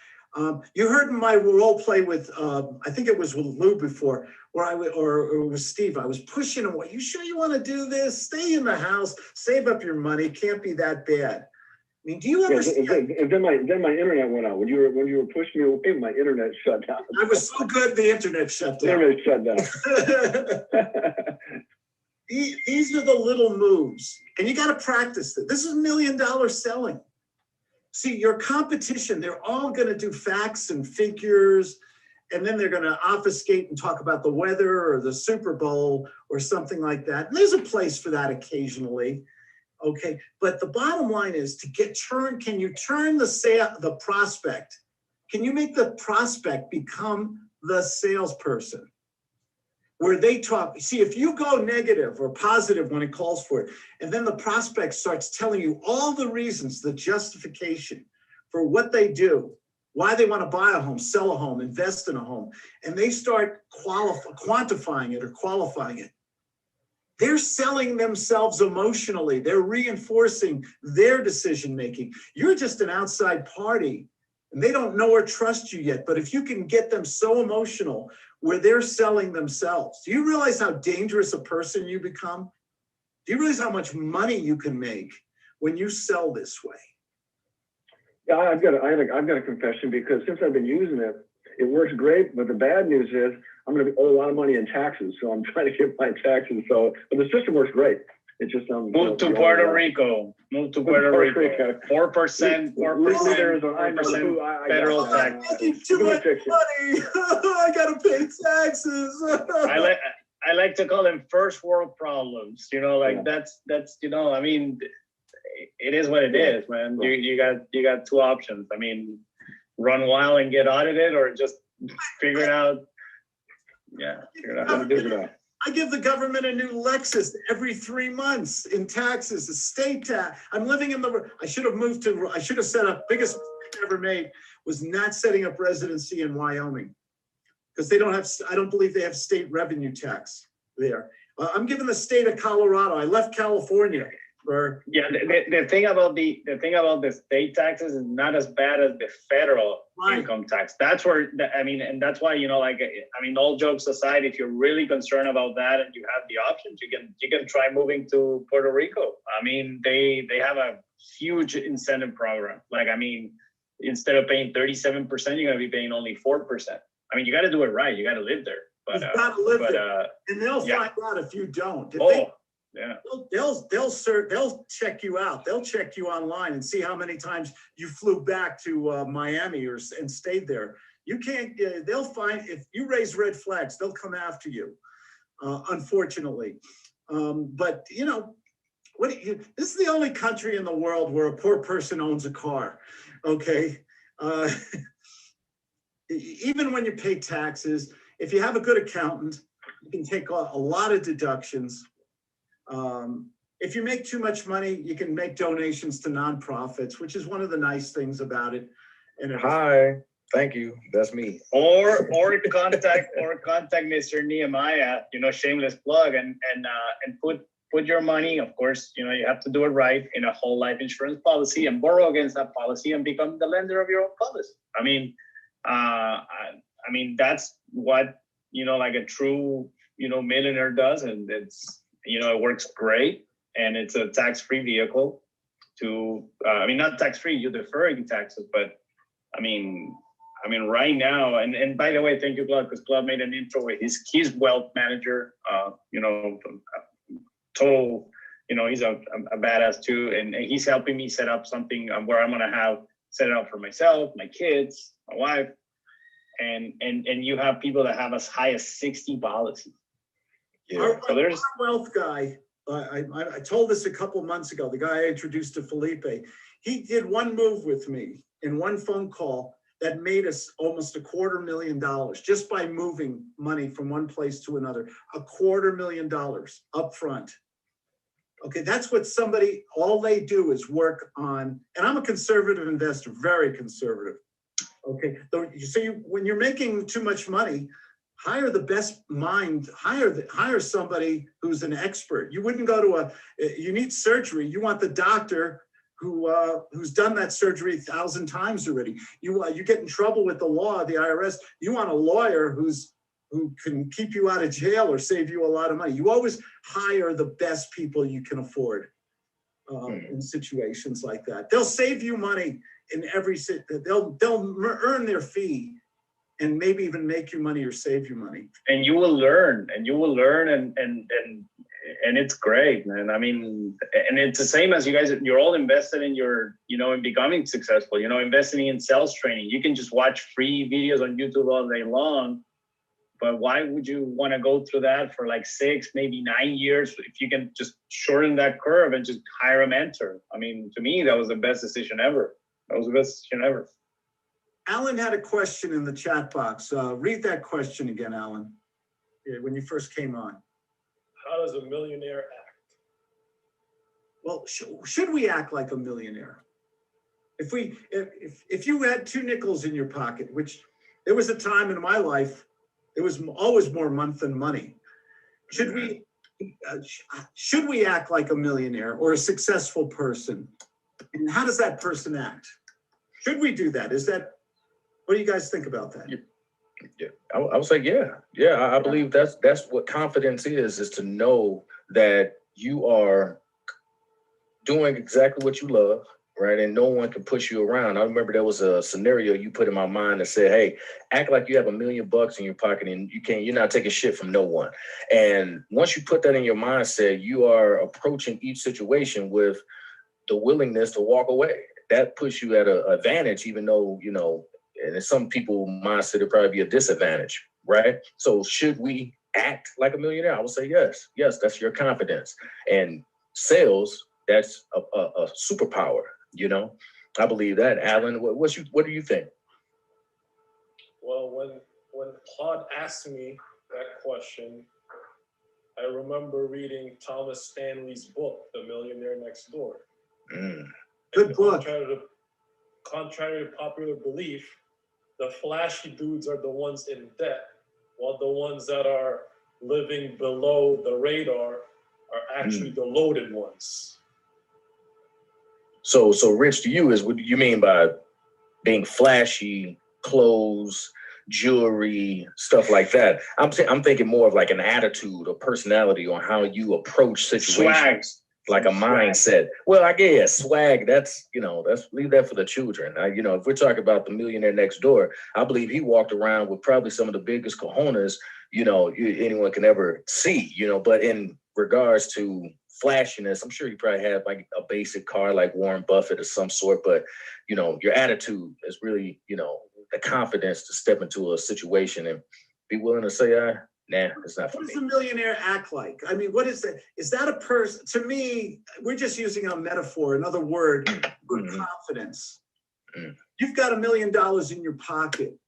You heard my role play with, I think it was with Lou before, or it was Steve. I was pushing him. You sure you want to do this? Stay in the house, save up your money. Can't be that bad. I mean, do you ever? Then my internet went out when you were pushing me away. My internet shut down. I was so good, the internet shut down. The internet shut down. These are the little moves, and you got to practice it. This is $1 million selling. See, your competition, they're all going to do facts and figures, and then they're going to obfuscate and talk about the weather or the Super Bowl or something like that. And there's a place for that occasionally, okay? But the bottom line is can you turn the prospect? Can you make the prospect become the salesperson? where they talk. See, if you go negative or positive when it calls for it, and then the prospect starts telling you all the reasons, the justification for what they do, why they want to buy a home, sell a home, invest in a home, and they start quantifying it or qualifying it, they're selling themselves emotionally. They're reinforcing their decision-making. You're just an outside party, and they don't know or trust you yet. But if you can get them so emotional where they're selling themselves, do you realize how dangerous a person you become? Do you realize how much money you can make when you sell this way? Yeah, I've got a confession, because since I've been using it, it works great. But the bad news is I'm going to owe a lot of money in taxes, so I'm trying to get my taxes. So, but the system works great. It's just move to Puerto Rico. Move to Puerto Rico. 4%, 4% federal tax. I'm making too much money. I gotta pay taxes. I like to call them first world problems. You know, like that's you know, I mean, it is what it is, man. You got two options. I mean, run wild and get audited, or just figure it out. Yeah, figure it out how to do it. I give the government a new Lexus every 3 months in taxes, estate tax. I'm living in the, I should have set up, biggest mistake I ever made was not setting up residency in Wyoming, because they don't have, I don't believe they have state revenue tax there. I'm giving the state of Colorado. I left California for. Yeah, the thing about the state taxes is not as bad as the federal income tax. That's where, I mean, and that's why, you know, like, I mean, all jokes aside, if you're really concerned about that and you have the options, you can try moving to Puerto Rico. I mean, they have a huge incentive program. Like, I mean, instead of paying 37%, you're going to be paying only 4%. I mean, you got to do it right. You got to live there. But, you've got to live there, and they'll find out if you don't. Yeah. They'll check you out. They'll check you online and see how many times you flew back to Miami and stayed there. You can't. They'll find, if you raise red flags, they'll come after you. Unfortunately, but you know, this is the only country in the world where a poor person owns a car. Okay, even when you pay taxes, if you have a good accountant, you can take a lot of deductions. If you make too much money, you can make donations to nonprofits, which is one of the nice things about it. And hi, thank you. That's me. Or contact Mr. Nehemiah, you know, shameless plug, and put your money, of course, you know, you have to do it right, in a whole life insurance policy, and borrow against that policy and become the lender of your own policy. I mean, that's what, you know, like a true, you know, millionaire does, and it's, you know, it works great, and it's a tax-free vehicle to, I mean, not tax-free, you're deferring taxes, but I mean, right now, and by the way, thank you, Claude, because Claude made an intro with his wealth manager, you know, total, you know, he's a badass too, and he's helping me set up something where I'm gonna have set it up for myself, my kids, my wife, and you have people that have as high as 60 policies. Yeah. Our wealth guy, I told this a couple months ago, the guy I introduced to Felipe, he did one move with me in one phone call that made us almost $250,000 just by moving money from one place to another. $250,000 up front. Okay, that's what somebody, all they do is work on, and I'm a conservative investor, very conservative. Okay, so when you're making too much money, hire the best mind, hire somebody who's an expert. You wouldn't go to you need surgery, you want the doctor who's done that surgery 1,000 times already. You get in trouble with the law, the IRS, you want a lawyer who can keep you out of jail or save you a lot of money. You always hire the best people you can afford in situations like that. They'll save you money in every, they'll earn their fee and maybe even make you money or save you money. And you will learn, and it's great, man. I mean, and it's the same as you guys, you're all invested in your, you know, in becoming successful, you know, investing in sales training. You can just watch free videos on YouTube all day long, but why would you want to go through that for like 6, maybe 9 years if you can just shorten that curve and just hire a mentor? I mean, to me, that was the best decision ever. Alan had a question in the chat box. Read that question again, Alan. when you first came on? How does a millionaire act? Well, should we act like a millionaire? If you had 2 nickels in your pocket, which there was a time in my life, it was always more month than money. Should we act like a millionaire or a successful person? And how does that person act? Should we do that? What do you guys think about that? Yeah, I would say, yeah. I believe that's what confidence is to know that you are doing exactly what you love, right? And no one can push you around. I remember there was a scenario you put in my mind that said, hey, act like you have $1 million in your pocket and you're not taking shit from no one. And once you put that in your mindset, you are approaching each situation with the willingness to walk away. That puts you at an advantage, even though, and in some people mindset it'd probably be a disadvantage, right? So should we act like a millionaire? I would say yes. Yes, that's your confidence. And sales, that's a superpower, I believe that. Alan, what do you think? Well, when Claude asked me that question, I remember reading Thomas Stanley's book, The Millionaire Next Door. Good book. Contrary to popular belief, the flashy dudes are the ones in debt, while the ones that are living below the radar are actually the loaded ones. So rich to you is what do you mean by being flashy, clothes, jewelry, stuff like that? I'm thinking more of like an attitude or personality on how you approach situations. Swags. Like a mindset. Well, I guess swag, that's leave that for the children. If we're talking about the millionaire next door, I believe he walked around with probably some of the biggest cojones, anyone can ever see, but in regards to flashiness, I'm sure you probably have like a basic car like Warren Buffett or some sort, but your attitude is really, the confidence to step into a situation and be willing to say, nah, it's not for me. What does a millionaire act like? I mean, what is that? Is that a person? To me, we're just using a metaphor, another word for confidence. You've got $1 million in your pocket.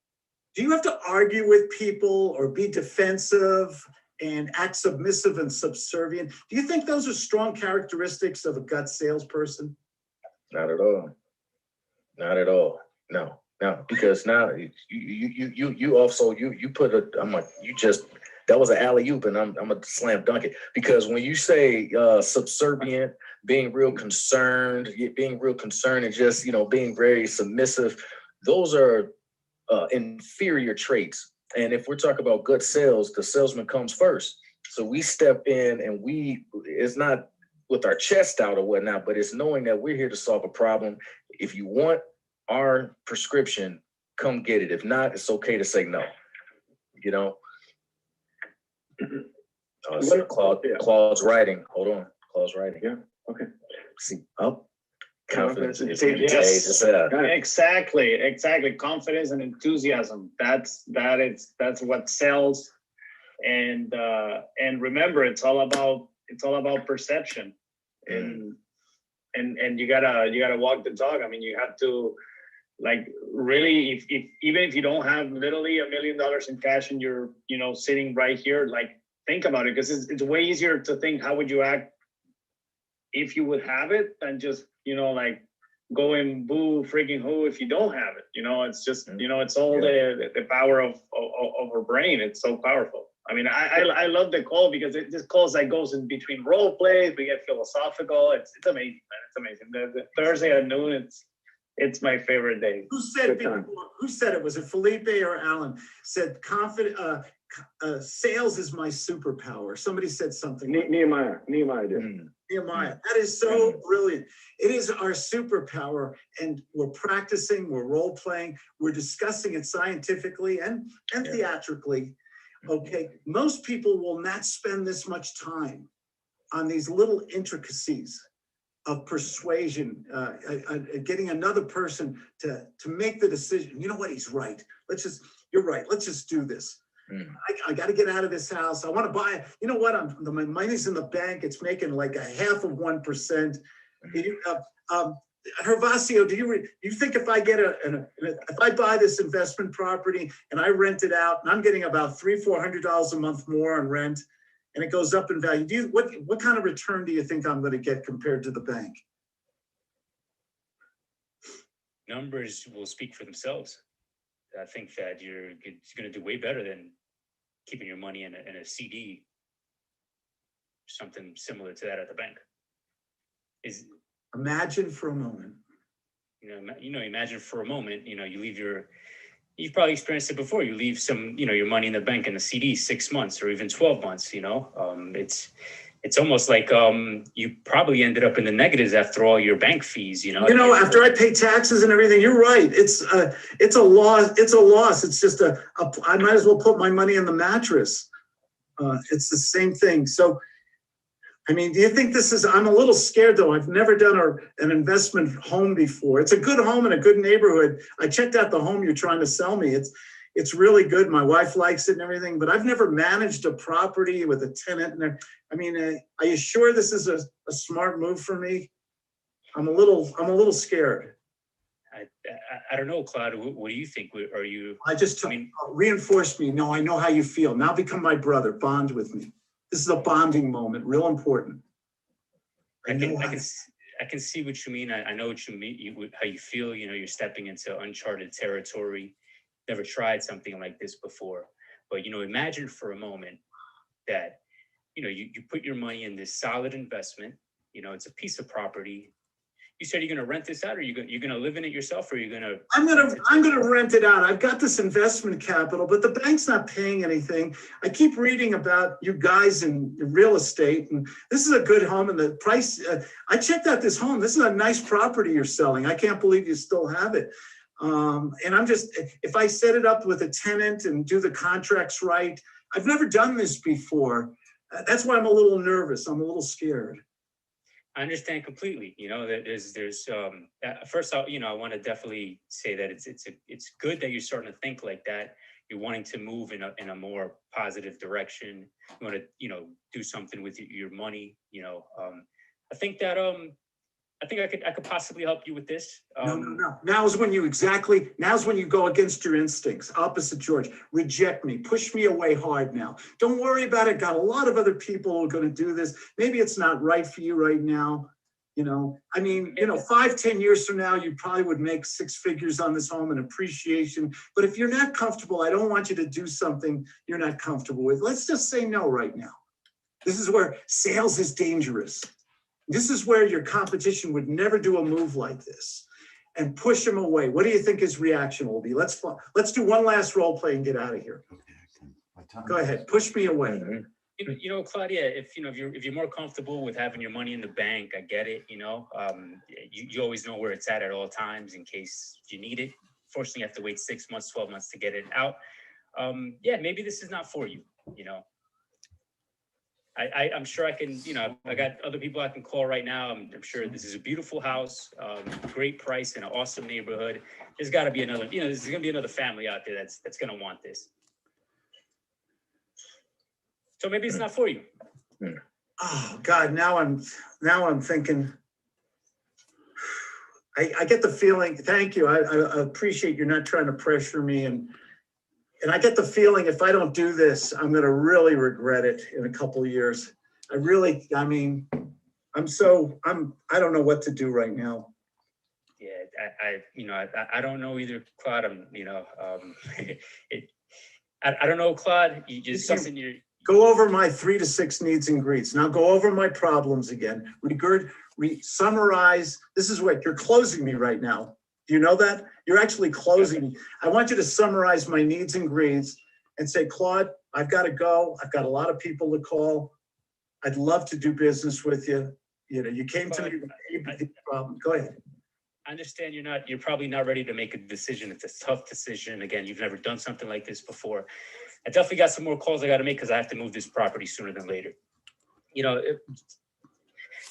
Do you have to argue with people or be defensive and act submissive and subservient? Do you think those are strong characteristics of a gut salesperson? Not at all. Not at all. No, because now you also put that was an alley-oop and I'm gonna slam dunk it, because when you say subservient, being real concerned and just being very submissive, those are inferior traits. And if we're talking about good sales, the salesman comes first. So we step in and it's not with our chest out or whatnot, but it's knowing that we're here to solve a problem. If you want our prescription, come get it. If not, it's okay to say no. Claude's writing. Hold on. Claude's writing. Yeah. Okay. See, confidence is Yes. Exactly. Confidence and enthusiasm. That's what sells. And remember, it's all about perception. And you gotta walk the talk. I mean, you have to, like, really, if even if you don't have literally $1 million in cash and you're sitting right here, like, think about it, because it's way easier to think how would you act if you would have it than just like go and boo freaking who if you don't have it. It's just it's all the power of our brain. It's so powerful. I mean, I love the call because this call like goes in between role plays. We get philosophical. It's amazing, man. It's amazing. The Thursday at noon, it's my favorite day. Who said it? Was it Felipe or Alan? Said sales is my superpower. Somebody said something. Nehemiah did. Nehemiah. That is so brilliant. It is our superpower, and we're practicing, we're role playing, we're discussing it scientifically and theatrically. Okay, most people will not spend this much time on these little intricacies of persuasion, getting another person to make the decision. You know what? He's right. You're right. Let's just do this. I got to get out of this house. I want to buy. You know what? My money's in the bank. It's making like 0.5%. Gervasio, do you think if I get if I buy this investment property and I rent it out and I'm getting about $300-400 a month more on rent and it goes up in value, what kind of return do you think I'm going to get compared to the bank? Numbers will speak for themselves. I think that you're going to do way better than keeping your money in a CD, something similar to that at the bank. Imagine for a moment. Imagine for a moment, you've probably experienced it before. You leave some, your money in the bank in a CD 6 months or even 12 months, it's almost like you probably ended up in the negatives after all your bank fees, After I pay taxes and everything, you're right. It's a loss. It's a loss. It's just I might as well put my money in the mattress. It's the same thing. So, do you think I'm a little scared though. I've never done an investment home before. It's a good home in a good neighborhood. I checked out the home you're trying to sell me. It's really good. My wife likes it and everything, but I've never managed a property with a tenant in there. Are you sure this is a smart move for me? I'm a little scared. I don't know, Claude. What do you think? Are you? Reinforce me. No, I know how you feel. Now become my brother. Bond with me. This is a bonding moment. Real important. I can see what you mean. I know what you mean. How you feel. You're stepping into uncharted territory. Never tried something like this before. But imagine for a moment that you put your money in this solid investment. It's a piece of property. You said you're going to rent this out, or you're going to live in it yourself, or you're going to? I'm going to rent it out. I've got this investment capital, but the bank's not paying anything. I keep reading about you guys in real estate, and this is a good home. And the price, I checked out this home. This is a nice property you're selling. I can't believe you still have it. And if I set it up with a tenant and do the contracts right, I've never done this before. That's why I'm a little nervous. I'm a little scared. I understand completely. That there's first, I want to definitely say that it's good that you're starting to think like that. You're wanting to move in a more positive direction. You want to, do something with your money. I think that I could possibly help you with this. No. Now's when you go against your instincts. Opposite George. Reject me. Push me away hard now. Don't worry about it. Got a lot of other people who are going to do this. Maybe it's not right for you right now. 5-10 years from now, you probably would make 6 figures on this home in appreciation. But if you're not comfortable, I don't want you to do something you're not comfortable with. Let's just say no right now. This is where sales is dangerous. This is where your competition would never do a move like this, and push him away. What do you think his reaction will be? Let's do one last role play and get out of here. Go ahead, push me away. Claudia, if you're more comfortable with having your money in the bank, I get it. You always know where it's at all times in case you need it. Fortunately, you have to wait 6 months, 12 months to get it out. Maybe this is not for you. I'm sure I can, I got other people I can call right now. I'm sure this is a beautiful house, great price in an awesome neighborhood. There's got to be another, there's going to be another family out there that's going to want this. So maybe it's not for you. Oh God, now I'm thinking. I get the feeling. Thank you. I appreciate you're not trying to pressure me, and I get the feeling if I don't do this, I'm going to really regret it in a couple of years. I don't know what to do right now. Yeah, I don't know either, Claude. I don't know, Claude. You just something you're. Go over my 3 to 6 needs and greets. Now go over my problems again. Summarize. This is what you're closing me right now. Do you know that? You're actually closing me. I want you to summarize my needs and greeds and say, Claude, I've got to go. I've got a lot of people to call. I'd love to do business with you. You came to me with a problem. Go ahead. I understand you're probably not ready to make a decision. It's a tough decision. Again, you've never done something like this before. I definitely got some more calls I got to make because I have to move this property sooner than later.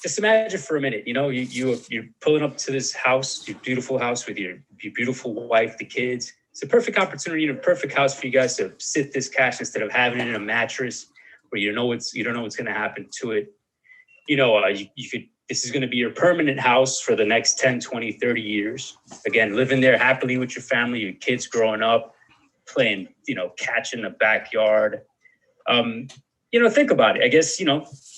Just imagine for a minute, you're pulling up to this house, your beautiful house with your beautiful wife, the kids. It's a perfect opportunity, a perfect house for you guys to sit this cash instead of having it in a mattress where you don't know what's going to happen to it. You could this is going to be your permanent house for the next 10, 20, 30 years. Again, living there happily with your family, your kids growing up, playing, catch in the backyard. Think about it. I guess,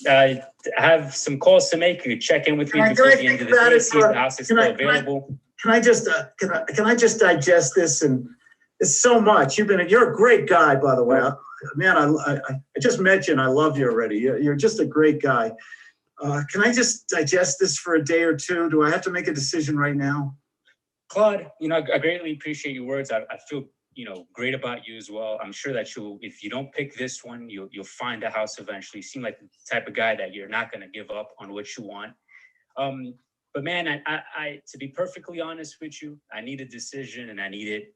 I have some calls to make. You check in with me before the end of the day, see if the house is still available. Can I just digest this? And it's so much. You're a great guy, by the way. Man, I just met you and I love you already. You're just a great guy. Can I just digest this for a day or two? Do I have to make a decision right now? Claude, I greatly appreciate your words. I feel, great about you as well. I'm sure that if you don't pick this one, you'll find a house eventually. You seem like the type of guy that you're not going to give up on what you want. But man, I to be perfectly honest with you, I need a decision, and I need it,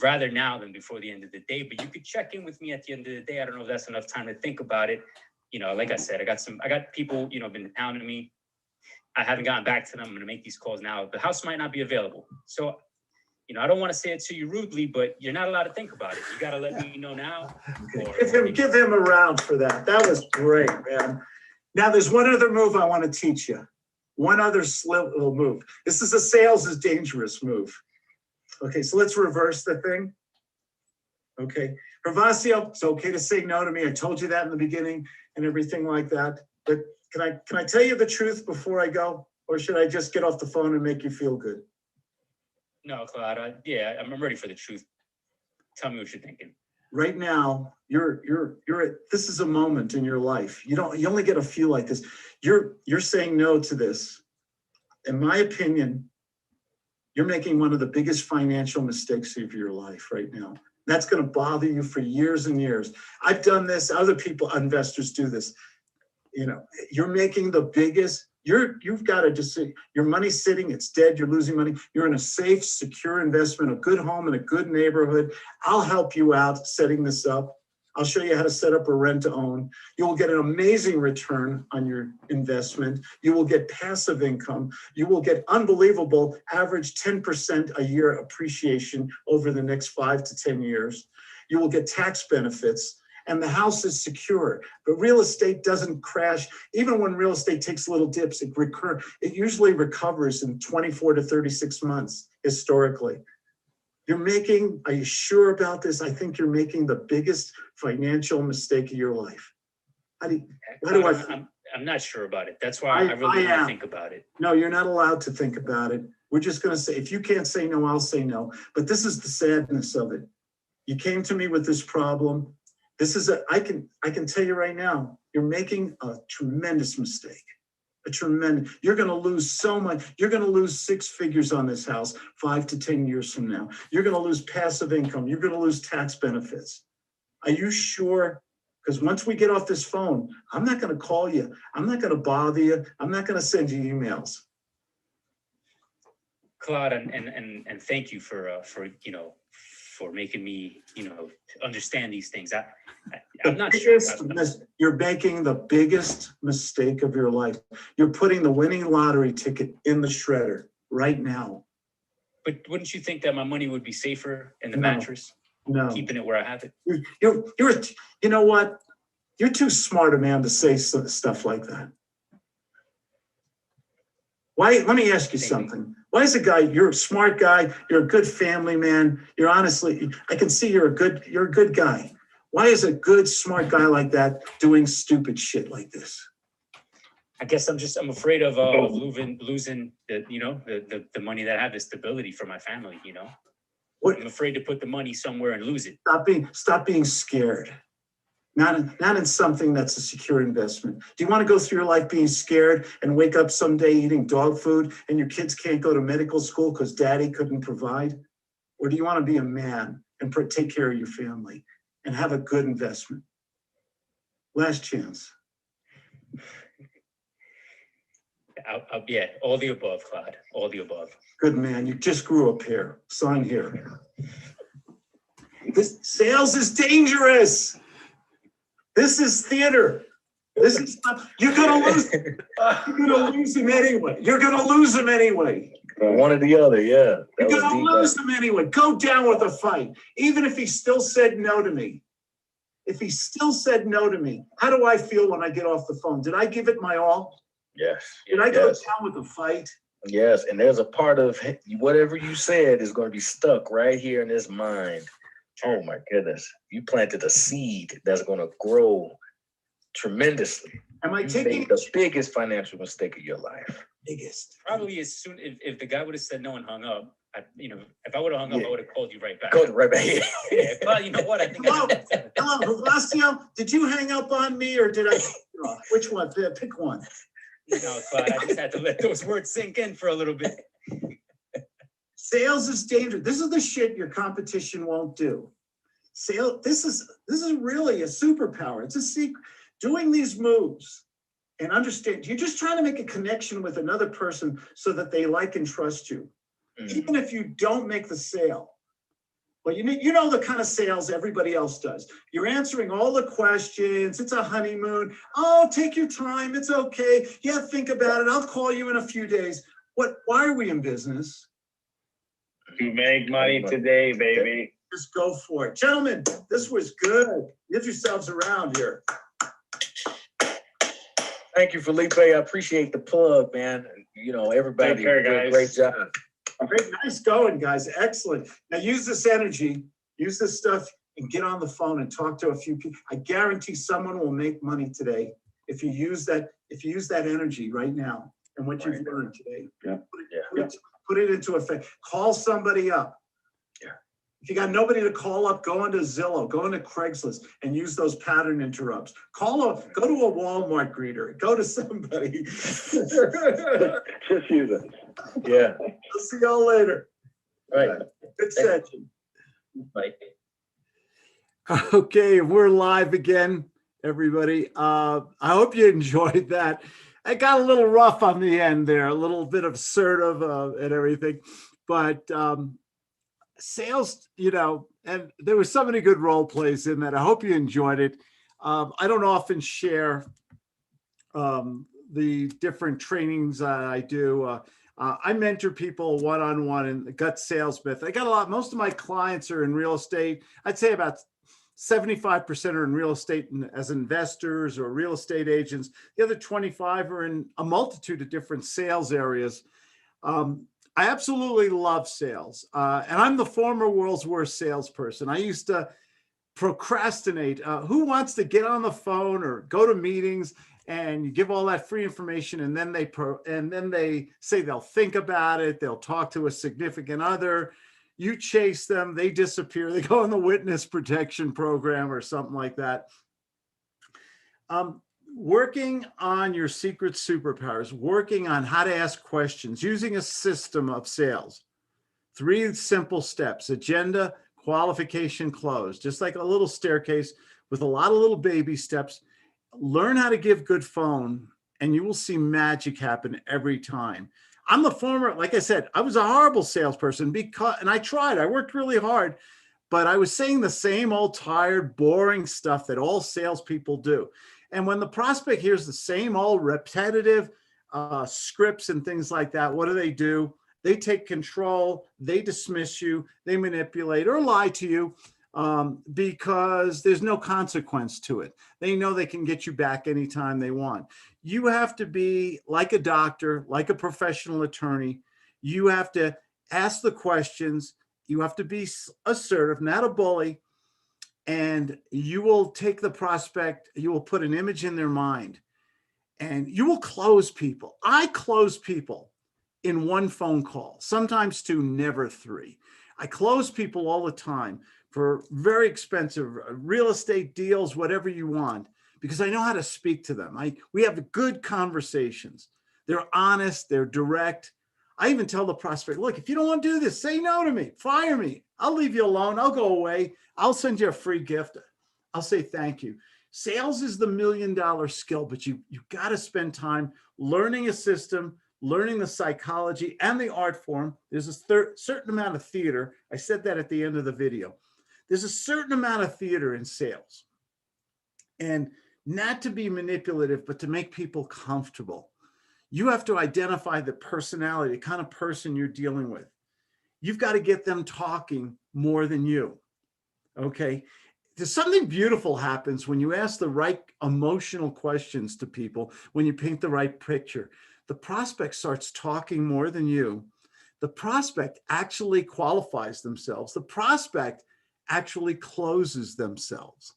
rather now than before the end of the day. But you could check in with me at the end of the day. I don't know if that's enough time to think about it. Like I said, I got people, been pounding me. I haven't gotten back to them. I'm going to make these calls now. The house might not be available. So, I don't want to say it to you rudely, but you're not allowed to think about it. You got to let me know now. Okay. Give him a round for that. That was great, man. Now, there's one other move I want to teach you. One other little move. This is a sales is dangerous move. Okay, so let's reverse the thing. Okay, Gervasio, it's okay to say no to me. I told you that in the beginning and everything like that. But can I tell you the truth before I go? Or should I just get off the phone and make you feel good? No, Claude, I'm ready for the truth. Tell me what you're thinking. Right now, this is a moment in your life. You only get a feel like this. You're saying no to this. In my opinion, you're making one of the biggest financial mistakes of your life right now. That's going to bother you for years and years. I've done this. Other people, investors do this. You're making the biggest. You've got to just see your money's sitting, it's dead, you're losing money. You're in a safe, secure investment, a good home in a good neighborhood. I'll help you out setting this up. I'll show you how to set up a rent to own. You will get an amazing return on your investment. You will get passive income. You will get unbelievable average 10% a year appreciation over the next 5 to 10 years. You will get tax benefits. And the house is secure, but real estate doesn't crash. Even when real estate takes little dips, it usually recovers in 24 to 36 months historically. Are you sure about this? I think you're making the biggest financial mistake of your life. I'm not sure about it. That's why I really want to think about it. No, you're not allowed to think about it. We're just going to say, if you can't say no, I'll say no. But this is the sadness of it. You came to me with this problem. I can tell you right now, you're making a tremendous mistake. You're going to lose so much. You're going to lose 6 figures on this house 5 to 10 years from now. You're going to lose passive income. You're going to lose tax benefits. Are you sure? Because once we get off this phone, I'm not going to call you. I'm not going to bother you. I'm not going to send you emails. Claude, and thank you for making me, understand these things. I'm not sure. You're making the biggest mistake of your life. You're putting the winning lottery ticket in the shredder right now. But wouldn't you think that my money would be safer in the mattress? No. Keeping it where I have it? You know what? You're too smart a man to say stuff like that. Why? Let me ask you something. Why is you're a smart guy, you're a good family man, I can see you're a good guy. Why is a good, smart guy like that doing stupid shit like this? I guess I'm afraid of losing the money that I have, the stability for my family, I'm afraid to put the money somewhere and lose it. Stop being scared. Not in something that's a secure investment. Do you want to go through your life being scared and wake up someday eating dog food and your kids can't go to medical school because daddy couldn't provide? Or do you want to be a man and take care of your family and have a good investment? Last chance. Yeah, all the above, Claude. All the above. Good man. You just grew up here. Sign here. This sales is dangerous. This is theater. This is not, you're gonna lose. You're gonna lose him anyway. One or the other, yeah. You're gonna lose him anyway. Go down with a fight. Even if he still said no to me. How do I feel when I get off the phone? Did I give it my all? Yes. Did I go Yes. down with the fight? Yes. And there's a part of whatever you said is going to be stuck right here in his mind. Oh my goodness. You planted a seed that's going to grow tremendously. Am I You taking made the biggest financial mistake of your life. biggest? Probably as soon, if the guy would have said no and hung up, if I would have hung up, Yeah. I would have called you right back. Go right back here. Yeah, but you know what? I think Hello, hello, Horacio, did you hang up on me or did I? Which one? Pick one. Claude, I just had to let those words sink in for a little bit. Sales is dangerous. This is the shit your competition won't do. This is really a superpower. It's a secret. Doing these moves and understand, you're just trying to make a connection with another person so that they like and trust you. Even if you don't make the sale. But you know the kind of sales everybody else does. You're answering all the questions. It's a honeymoon. Oh, take your time. It's okay. Yeah, think about it. I'll call you in a few days. Why are we in business? To make money today, baby. Just go for it. Gentlemen, this was good. Give yourselves around here. Thank you, Felipe. I appreciate the plug, man. Everybody Take care, did a guys. great job. Great, nice going, guys. Excellent. Now use this energy, use this stuff, and get on the phone and talk to a few people. I guarantee someone will make money today if you use that. If you use that energy right now and what you've learned today. Yeah. Put it into effect. Call somebody up. Yeah. If you got nobody to call up, go into Zillow, go into Craigslist, and use those pattern interrupts. Go to a Walmart greeter. Go to somebody. Just use it. Yeah. I'll see y'all later. All right. Good session. Bye. Okay, we're live again, everybody. I hope you enjoyed that. I got a little rough on the end there, a little bit assertive and everything, but sales, and there were so many good role plays in that. I hope you enjoyed it. I don't often share the different trainings I do. I mentor people one-on-one in the gut sales myth. I got a lot. Most of my clients are in real estate. I'd say about 75% are in real estate as investors or real estate agents. The other 25 are in a multitude of different sales areas. I absolutely love sales. And I'm the former world's worst salesperson. I used to procrastinate. Who wants to get on the phone or go to meetings and you give all that free information and then they say they'll think about it. They'll talk to a significant other. You chase them, they disappear. They go in the witness protection program or something like that. Working on your secret superpowers, working on how to ask questions, using a system of sales. 3 simple steps: agenda, qualification, close. Just like a little staircase with a lot of little baby steps. Learn how to give good phone and you will see magic happen every time. I'm the former, like I said, I was a horrible salesperson and I worked really hard, but I was saying the same old tired, boring stuff that all salespeople do. And when the prospect hears the same old repetitive scripts and things like that, what do? They take control, they dismiss you, they manipulate or lie to you because there's no consequence to it. They know they can get you back anytime they want. You have to be like a doctor, like a professional attorney. You have to ask the questions. You have to be assertive, not a bully. And you will take the prospect, you will put an image in their mind and you will close people. I close people in 1 phone call, sometimes 2, never 3. I close people all the time for very expensive real estate deals, whatever you want, because I know how to speak to them. We have good conversations. They're honest, they're direct. I even tell the prospect, look, if you don't want to do this, say no to me, fire me. I'll leave you alone. I'll go away. I'll send you a free gift. I'll say thank you. Sales is the $1 million skill, but you got to spend time learning a system, learning the psychology and the art form. There's a certain amount of theater. I said that at the end of the video. There's a certain amount of theater in sales. And not to be manipulative, but to make people comfortable. You have to identify the personality, the kind of person you're dealing with. You've got to get them talking more than you. Okay. there's something beautiful happens when you ask the right emotional questions to people, when you paint the right picture. The prospect starts talking more than you. The prospect actually qualifies themselves. The prospect actually closes themselves.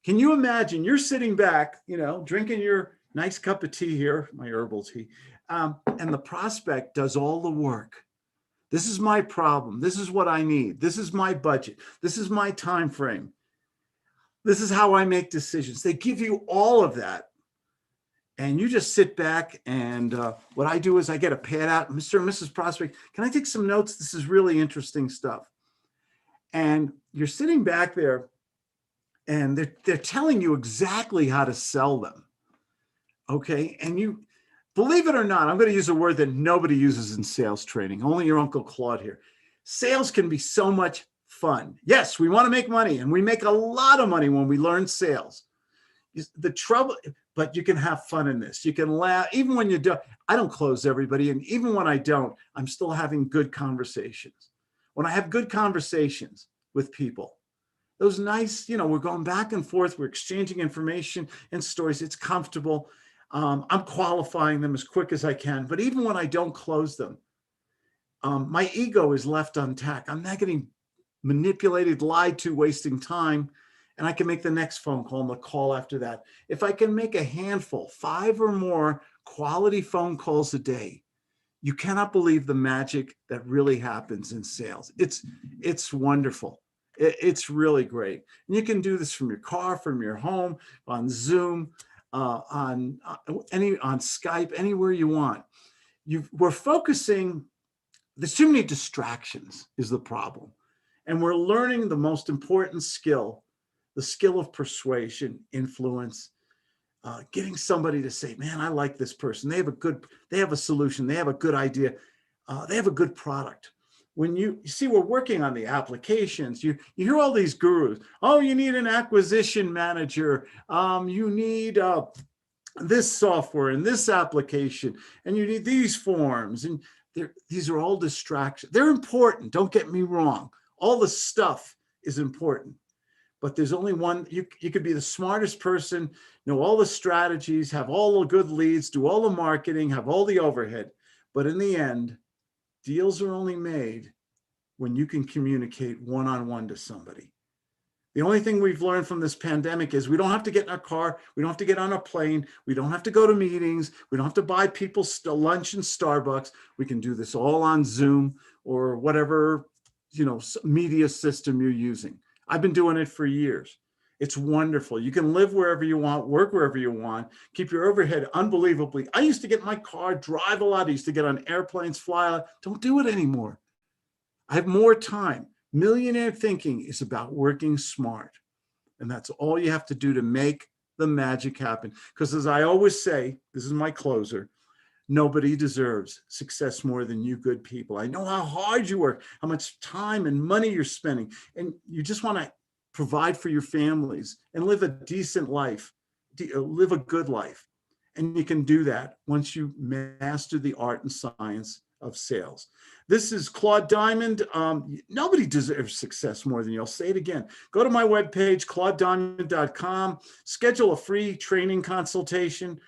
Can you imagine you're sitting back, drinking your nice cup of tea here, my herbal tea, and the prospect does all the work. This is my problem. This is what I need. This is my budget. This is my time frame. This is how I make decisions. They give you all of that. And you just sit back, and what I do is I get a pad out. Mr. and Mrs. Prospect, can I take some notes? This is really interesting stuff. And you're sitting back there, and they're telling you exactly how to sell them. Okay. And you, believe it or not, I'm going to use a word that nobody uses in sales training, only your Uncle Claude here. Sales can be so much fun. Yes, we want to make money, and we make a lot of money when we learn sales. The trouble, but you can have fun in this. You can laugh, even when you don't. I don't close everybody, and even when I don't, I'm still having good conversations. When I have good conversations with people, those nice, we're going back and forth, we're exchanging information and stories. It's comfortable. I'm qualifying them as quick as I can. But even when I don't close them, my ego is left untapped. I'm not getting manipulated, lied to, wasting time. And I can make the next phone call and the call after that. If I can make a handful, 5 or more quality phone calls a day, you cannot believe the magic that really happens in sales. It's wonderful. It's really great. And you can do this from your car, from your home, on Zoom, on Skype, anywhere you want. We're focusing. There's too many distractions is the problem. And we're learning the most important skill, the skill of persuasion, influence, getting somebody to say, man, I like this person. They have a solution. They have a good idea. They have a good product. When you see, we're working on the applications, you hear all these gurus. Oh, you need an acquisition manager. You need this software and this application, and you need these forms. And these are all distractions. They're important. Don't get me wrong. All the stuff is important. But there's only one. You could be the smartest person, know all the strategies, have all the good leads, do all the marketing, have all the overhead. But in the end, deals are only made when you can communicate one-on-one to somebody. The only thing we've learned from this pandemic is we don't have to get in our car. We don't have to get on a plane. We don't have to go to meetings. We don't have to buy people lunch in Starbucks. We can do this all on Zoom or whatever, media system you're using. I've been doing it for years. It's wonderful. You can live wherever you want, work wherever you want, keep your overhead unbelievably. I used to get in my car, drive a lot. I used to get on airplanes, fly a lot. Don't do it anymore. I have more time. Millionaire thinking is about working smart. And that's all you have to do to make the magic happen. Because as I always say, this is my closer, nobody deserves success more than you good people. I know how hard you work, how much time and money you're spending, and you just want to provide for your families and live a decent life, live a good life. And you can do that once you master the art and science of sales. This is Claude Diamond. Nobody deserves success more than you. I'll say it again. Go to my webpage, claudediamond.com, schedule a free training consultation,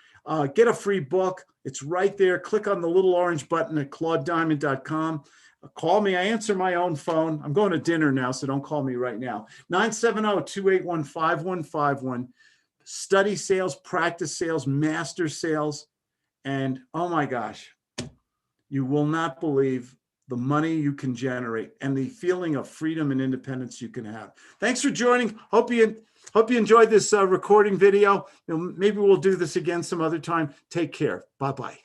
get a free book. It's right there. Click on the little orange button at claudediamond.com. Call me. I answer my own phone. I'm going to dinner now, so don't call me right now. 970-281-5151. Study sales, practice sales, master sales. And oh my gosh, you will not believe the money you can generate and the feeling of freedom and independence you can have. Thanks for joining. Hope you enjoyed this recording video. Maybe we'll do this again some other time. Take care. Bye-bye.